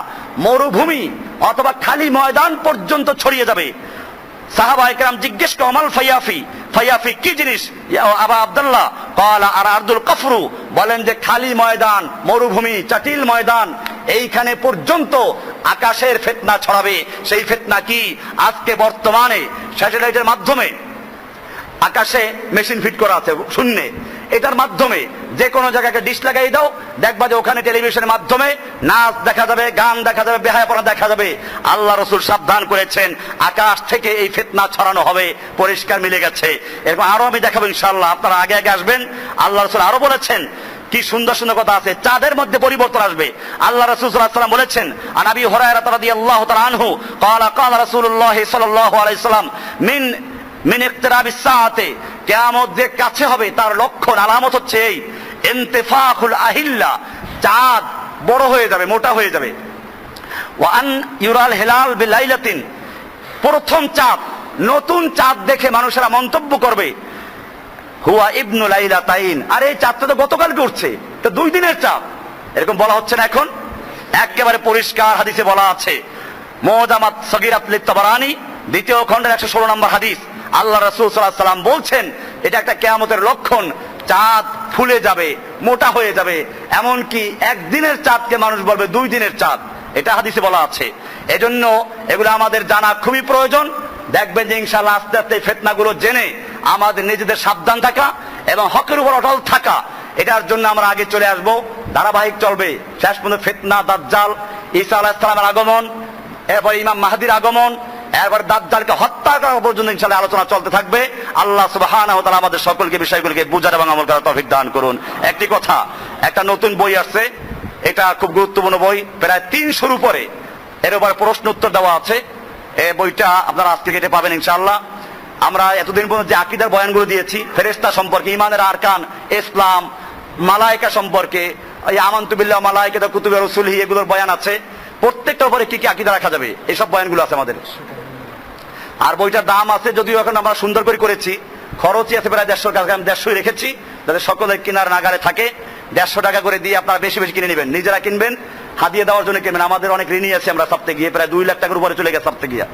Speaker 1: মরুভূমি অথবা খালি ময়দান পর্যন্ত ছড়িয়ে যাবে। সাহাবায়ে কেরাম জিজ্ঞেস করে মাল ফায়াফি, ফায়াফি কি জিনিস আবা আব্দুল্লাহ? ক্বালা আর আরদুল কাফরু, বলেন যে খালি ময়দান, মরুভূমি, চাটিল ময়দান, এইখানে পর্যন্ত আকাশের ফিতনা ছড়াবে। সেই ফিতনা কি? আজকে বর্তমানে স্যাটেলাইটের মাধ্যমে আকাশে মেশিন ফিট করা আছে শূন্যে, এটার মাধ্যমে যে কোনো জায়গাকে ডিশ লাগাই দাও, দেখবা যে ওখানে টেলিভিশনের মাধ্যমে নাচ দেখা যাবে, গান দেখা যাবে, বেহায়াপনা দেখা যাবে। আল্লাহ রাসূল সাবধান করেছেন আকাশ থেকে এই ফিতনা ছড়ানো হবে, পরিষ্কার মিলে গেছে। এরকম আরো আমি দেখাবো ইনশাআল্লাহ, আপনারা আগে আগে আসবেন। আল্লাহ রাসূল আরো বলেছেন, কি সুন্দর সুন্দর কথা আছে, চাঁদের মধ্যে পরিবর্তন আসবে। আল্লাহ রাসূল সাল্লাল্লাহু আলাইহি ওয়াসাল্লাম বলেছেন, আন আবি হুরায়রা রাদিয়াল্লাহু তাআলা আনহু ক্বালা ক্বালা রাসূলুল্লাহ সাল্লাল্লাহু আলাইহি ওয়াসাল্লাম মিন ইকতিরাবিস সাআতি, কিয়ামত যে কাছে হবে তার লক্ষণ আলামত হচ্ছে এই ইনতিফাখুল আহিল্লা, চাঁদ বড় হয়ে যাবে, মোটা হয়ে যাবে। ওয়া আন ইউরাল হিলাল বিলাইলাতিন, প্রথম চাঁদ, নতুন চাঁদ দেখে মানুষেরা মন্তব্য করবে হুয়া ইবনু লাইলাতাইন, আর এই চাঁদটা তো গতকালকে উঠছে, তো 2 দিনের চাঁদ, এরকম বলা হচ্ছে না এখন? একেবারে পরিষ্কার হাদিসে বলা আছে, মুজামাত সগীরাত লিত-তাবারানী 2য় খণ্ডের 116 নম্বর হাদিস। আল্লাহ রাসূল সাল্লাল্লাহু আলাইহি ওয়াসাল্লাম বলছেন এটা একটা কিয়ামতের লক্ষণ, চাঁদ ফুলে যাবে, মোটা হয়ে যাবে, এমনকি একদিনের চাঁদকে মানুষ বলবে 2 দিনের চাঁদ, এটা হাদিসে বলা আছে। এজন্য এগুলো আমাদের জানা খুবই প্রয়োজন। দেখবেন যে ইনশাআল্লাহ আস্তে আস্তে ফিতনাগুলো জেনে আমাদের নিজেদের সাবধান থাকা এবং হকের উপর অটল থাকা, এটার জন্য আমরা আগে চলে আসব। ধারাবাহিক চলবে, শেষ পর্যন্ত ফিতনা, দাজ্জাল, ঈসা আলাইহিস সালামের আগমন, এরপর ইমাম মাহদির আগমন, এরপর দাজ্জালকে হত্যা করা পর্যন্ত ইনশাআল্লাহ আলোচনা চলতে থাকবে। আল্লাহ সুবহানাহু ওয়া তাআলা আমাদের সকলকে বিষয়গুলোকে বুঝার এবং আমল করার তৌফিক দান করুন। একটি কথা, একটা নতুন বই আসছে, এটা খুব গুরুত্বপূর্ণ বই, প্রায় 300-র উপরে এর উপর প্রশ্ন উত্তর দেওয়া আছে। এই বইটা আপনারা আজকে কেটে পাবেন ইনশাআল্লাহ। আমরা এতদিন পর্যন্ত যে আকীদার বয়ানগুলো দিয়েছি, ফেরেশতা সম্পর্কে, ঈমানের আরকান, ইসলাম, মালায়েকা সম্পর্কে, এই আমানতু বিল্লাহ মালায়েকা কুতুবে রাসূলিহি এগুলোর বয়ান আছে। প্রত্যেকটার উপরে কি কি আকীদা রাখা যাবে এইসব বয়ানগুলো আছে আমাদের। আর বইটার দাম আছে, যদিও এখন আমরা সুন্দর করে করেছি, খরচই আছে প্রায় 150 টাকা, আমি 150 রেখেছি যাতে সকলের কেনার নাগারে থাকে। 150 টাকা করে দিয়ে আপনারা বেশি বেশি কিনে নেবেন, নিজেরা কিনবেন, হাদিয়ে দেওয়ার জন্য কিনবেন। আমাদের অনেক ঋণী আছে, আমরা সপ্তাহে গিয়ে প্রায় 2 লাখ টাকার উপরে চলে গেছে সপ্তাহে গিয়া,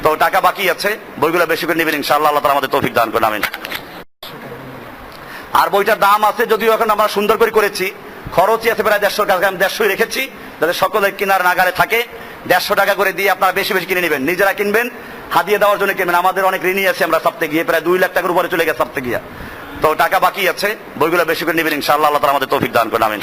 Speaker 1: তো টাকা বাকি আছে, বইগুলো বেশি করে নেবেন ইনশাআল্লাহ। আল্লাহ তাআলা আমাদের তৌফিক দান করুন, আমিন। আর বইটার দাম আছে, যদিও এখন আমরা সুন্দর করে করেছি, খরচই আছে প্রায় 150 টাকা, আমি 150 রেখেছি যাতে সকলের কেনার নাগারে থাকে। 150 টাকা করে দিয়ে আপনারা বেশি বেশি কিনে নেবেন, নিজেরা কিনবেন, হাদিয়ে দেওয়ার জন্য কিনবেন। আমাদের অনেক ঋণী আছে, আমরা সপ্তাহে গিয়ে প্রায় 2 লাখ টাকার উপরে চলে গেছে সপ্তাহে গিয়া, তো টাকা বাকি আছে, বইগুলো বেশি করে নেবেন ইনশাআল্লাহ। আল্লাহ তাআলা আমাদের তৌফিক দান করুন, আমিন।